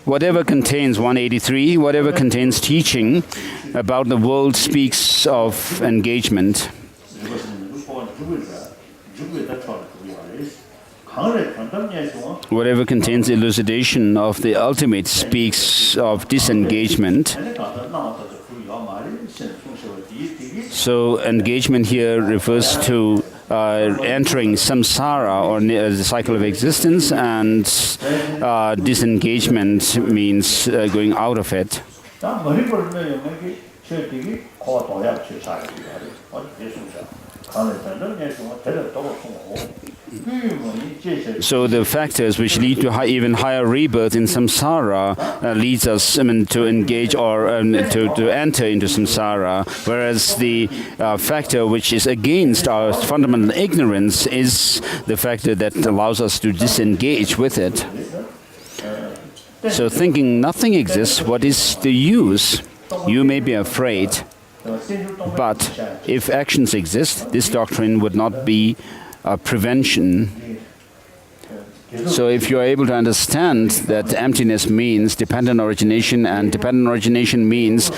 Whatever contains 183, whatever contains teaching about the world speaks of engagement. Whatever contains elucidation of the ultimate speaks of disengagement. So engagement here refers to entering samsara, or the cycle of existence, and disengagement means going out of it. So the factors which lead to even higher rebirth in samsara leads us to engage or to enter into samsara, whereas the factor which is against our fundamental ignorance is the factor that allows us to disengage with it. So thinking nothing exists, what is the use? You may be afraid, but if actions exist, this doctrine would not be a prevention. So if you are able to understand that emptiness means dependent origination, and dependent origination means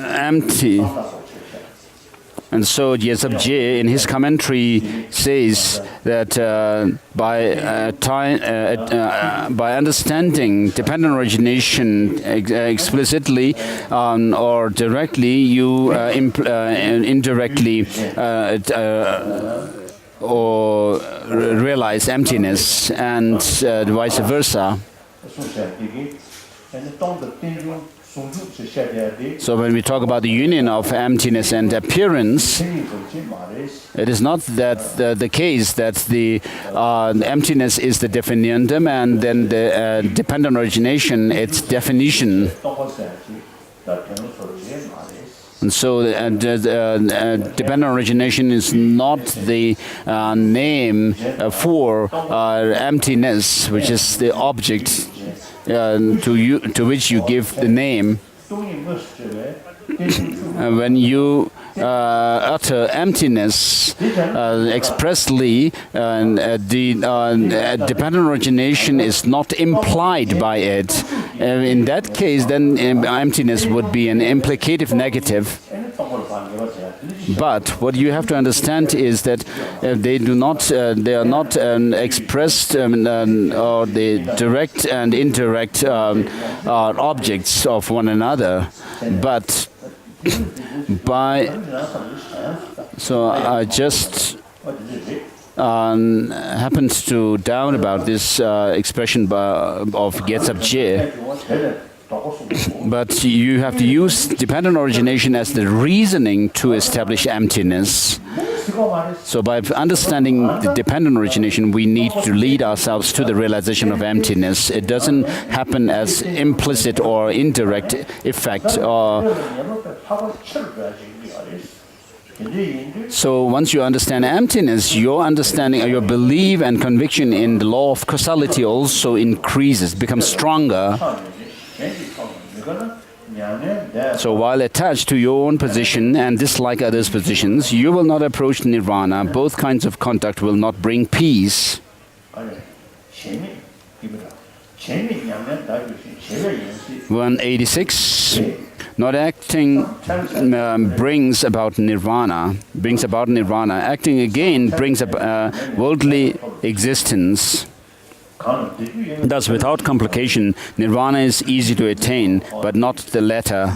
empty. And so Gyesab Je in his commentary says that by understanding dependent origination explicitly or directly, you indirectly or realize emptiness, and vice versa. So when we talk about the union of emptiness and appearance, it is not that the case that the emptiness is the definiendum and then the dependent origination its definition. And so dependent origination is not the name for emptiness, which is the object to which you give the name. when you utter emptiness expressly, the dependent origination is not implied by it. In that case, then emptiness would be an implicative negative. But what you have to understand is that they are not expressed or the direct and indirect objects of one another, but so I just happened to doubt about this expression of Getsabje. But you have to use dependent origination as the reasoning to establish emptiness. So by understanding the dependent origination, we need to lead ourselves to the realization of emptiness. It doesn't happen as implicit or indirect effect. So once you understand emptiness, your understanding, your belief and conviction in the law of causality also increases, becomes stronger. So while attached to your own position and dislike others' positions, you will not approach nirvana. Both kinds of conduct will not bring peace. 186. Not acting brings about nirvana. Acting again brings about worldly existence. Thus, without complication, nirvana is easy to attain, but not the latter.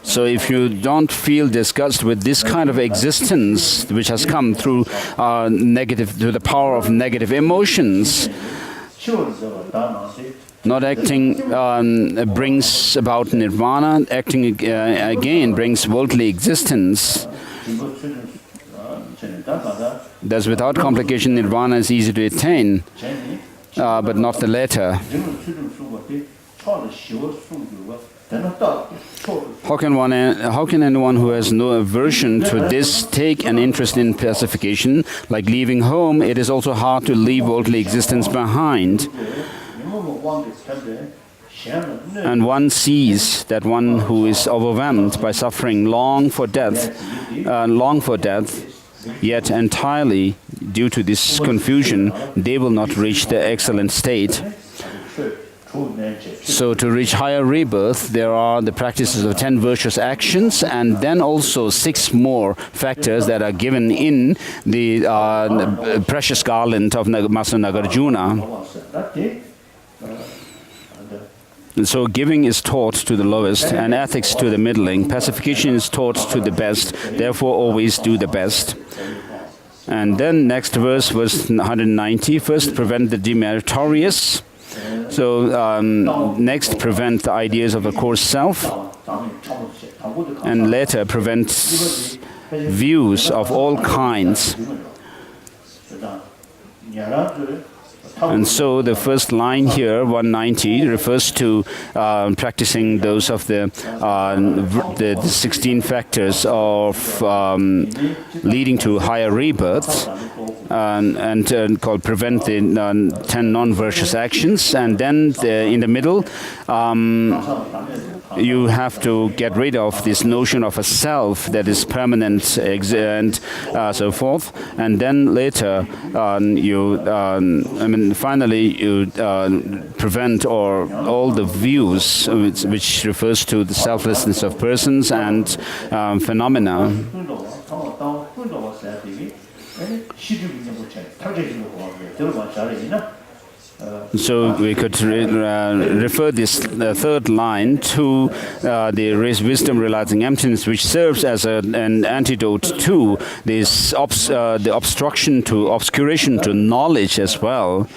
So if you don't feel disgust with this kind of existence, which has come through the power of negative emotions, not acting brings about nirvana. Acting again brings worldly existence. Thus, without complication, nirvana is easy to attain, but not the latter. How can anyone who has no aversion to this take an interest in pacification? Like leaving home, it is also hard to leave worldly existence behind. And one sees that one who is overwhelmed by suffering long for death, yet entirely due to this confusion, they will not reach the excellent state. So to reach higher rebirth, there are the practices of 10 virtuous actions, and then also 6 more factors that are given in the precious garland of Master Nagarjuna. So giving is taught to the lowest, and ethics to the middling. Pacification is taught to the best, therefore always do the best. And then next verse, verse 190, first prevent the demeritorious. So next prevent the ideas of the coarse self, and later prevent views of all kinds. And so the first line here, 190, refers to practicing those of the 16 factors of leading to higher rebirth, and called prevent the 10 non-virtuous actions. And then in the middle, you have to get rid of this notion of a self that is permanent and so forth. And then later, finally, you prevent all the views, which refers to the selflessness of persons and phenomena. So we could refer this third line to the wisdom realizing emptiness, which serves as an antidote to this the obstruction to obscuration to knowledge as well.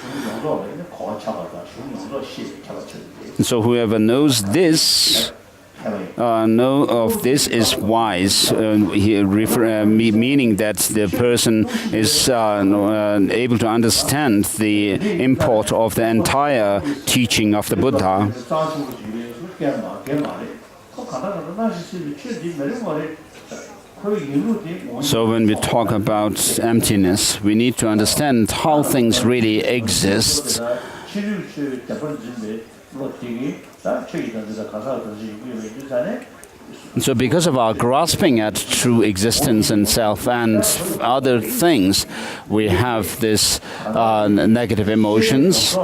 And so whoever knows this, this is wise, meaning that the person is able to understand the import of the entire teaching of the Buddha. So when we talk about emptiness, we need to understand how things really exist. So because of our grasping at true existence and self and other things, we have this negative emotions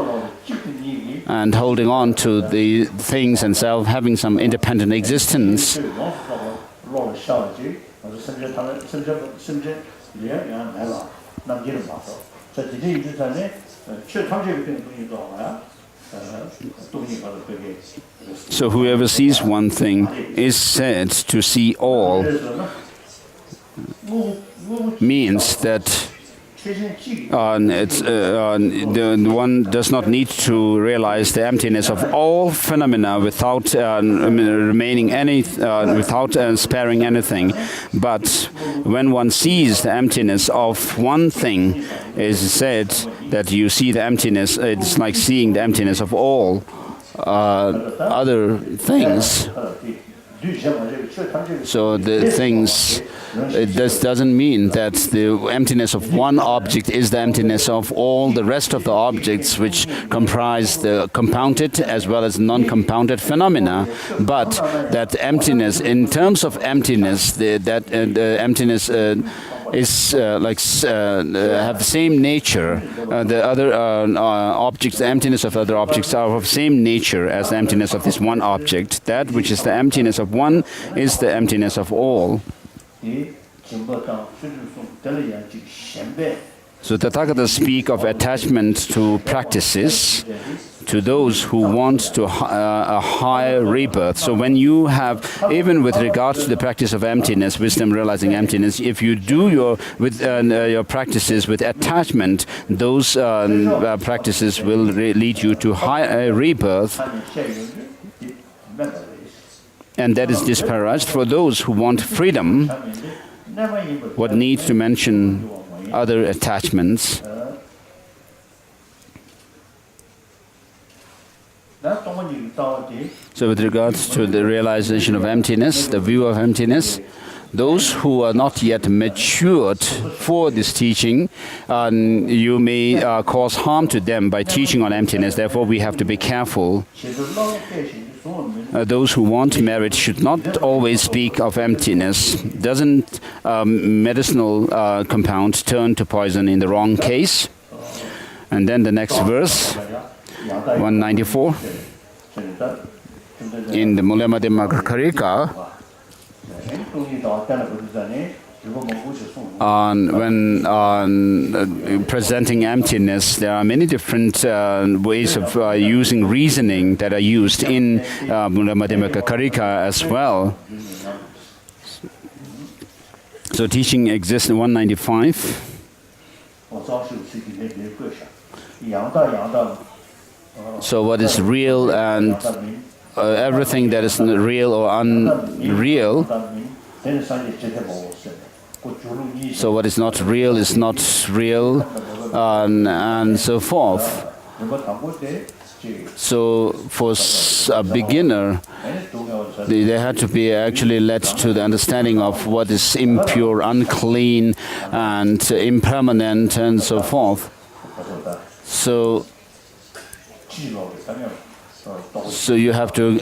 and holding on to the things and self having some independent existence. So whoever sees one thing is said to see all, means that one does not need to realize the emptiness of all phenomena without remaining without sparing anything. But when one sees the emptiness of one thing, it is said that you see the emptiness. It's like seeing the emptiness of all other things. So the things, this doesn't mean that the emptiness of one object is the emptiness of all the rest of the objects which comprise the compounded as well as non-compounded phenomena, but that emptiness, in terms of emptiness, the emptiness is have the same nature. The other objects, the emptiness of other objects are of same nature as the emptiness of this one object. That which is the emptiness of one is the emptiness of all. So Tathagatas speak of attachment to practices, to those who want to a higher rebirth. So when you have, even with regards to the practice of emptiness, wisdom realizing emptiness, if you do your practices with attachment, those practices will lead you to higher rebirth. And that is disparaged. For those who want freedom, what needs to mention other attachments. So with regards to the realization of emptiness, the view of emptiness, those who are not yet matured for this teaching, you may cause harm to them by teaching on emptiness. Therefore, we have to be careful. Those who want merit should not always speak of emptiness. Doesn't medicinal compound turn to poison in the wrong case? And then the next verse, 194, in the Madhyamaka Karika, when presenting emptiness, there are many different ways of using reasoning that are used in Madhyamaka Karika as well. So teaching exists in 195. So what is real and everything that is real or unreal. So what is not real is not real, and so forth. So for a beginner, they had to be actually led to the understanding of what is impure, unclean, and impermanent, and so forth. So you have to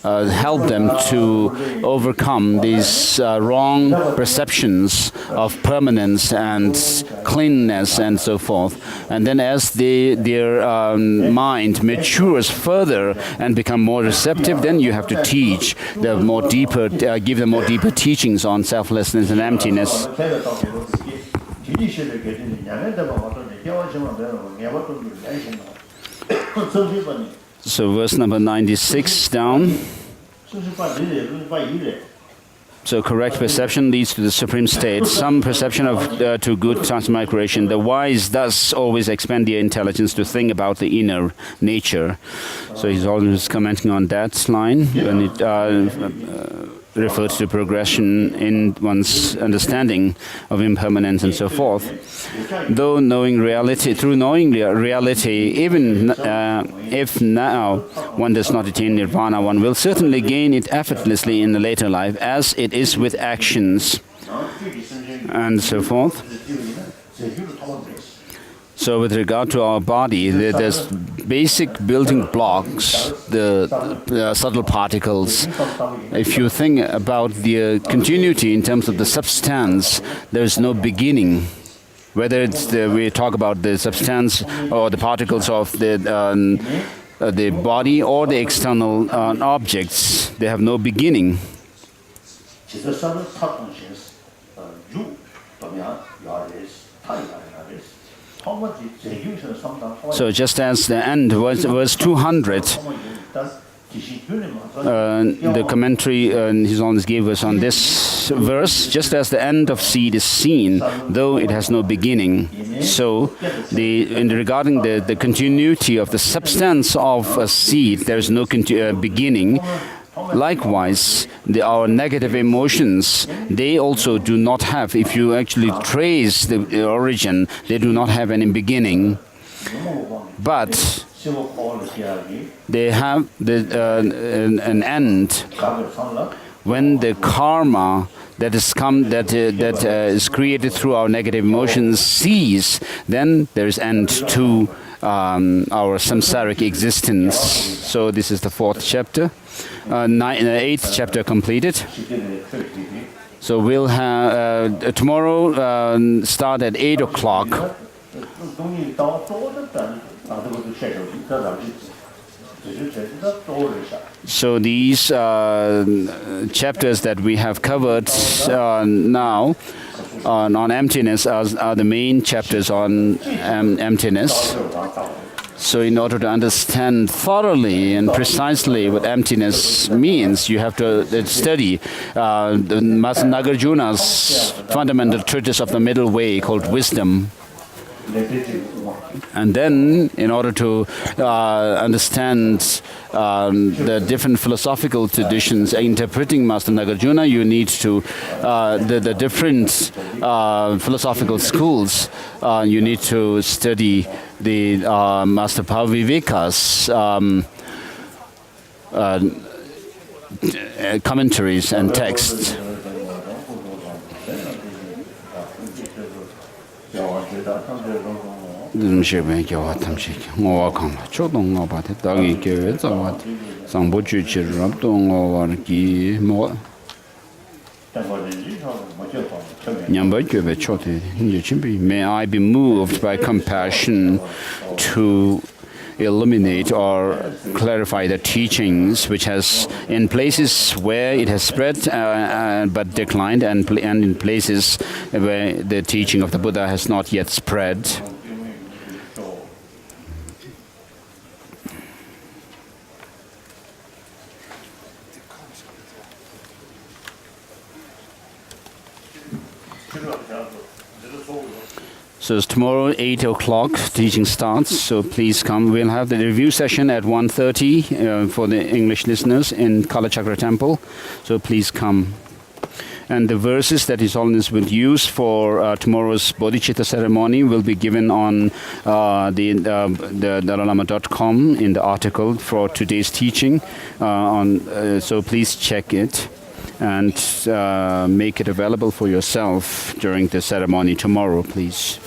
help them to overcome these wrong perceptions of permanence and cleanness and so forth. And then as their mind matures further and become more receptive, then you have to teach the more deeper, give them more deeper teachings on selflessness and emptiness. So verse number 96 down. So correct perception leads to the supreme state. Some perception of to good transmigration. The wise thus always expand their intelligence to think about the inner nature. So he's always commenting on that line when it refers to progression in one's understanding of impermanence and so forth. Though knowing reality, through knowing reality, even if now one does not attain nirvana, one will certainly gain it effortlessly in the later life, as it is with actions and so forth. So with regard to our body, there's basic building blocks, the subtle particles. If you think about the continuity in terms of the substance, there is no beginning. Whether we talk about the substance or the particles of the body or the external objects, they have no beginning. So just as the end was verse 200, the commentary His Holiness gave us on this verse, just as the end of seed is seen, though it has no beginning. So regarding the continuity of the substance of a seed, there is no beginning. Likewise, our negative emotions, they also do not have, if you actually trace the origin, they do not have any beginning. But they have an end. When the karma that is created through our negative emotions cease, then there is end to our samsaric existence. So this is the 4th chapter. 8th chapter completed. So we'll have tomorrow start at 8 o'clock. So these chapters that we have covered now on emptiness are the main chapters on emptiness. So in order to understand thoroughly and precisely what emptiness means, you have to study Master Nagarjuna's fundamental treatise of the middle way called Wisdom. And then, in order to understand the different philosophical traditions interpreting Master Nagarjuna, you need to the different philosophical schools. You need to study the Master Paviveka's commentaries and texts. May I be moved by compassion to illuminate or clarify the teachings which has in places where it has spread but declined, and in places where the teaching of the Buddha has not yet spread. So tomorrow, 8 o'clock, teaching starts, so please come. We'll have the review session at 1:30 for the English listeners in Kalachakra Temple, so please come. And the verses that His Holiness will use for tomorrow's Bodhicitta ceremony will be given on the Dalalama.com in the article for today's teaching. So please check it and make it available for yourself during the ceremony tomorrow, please.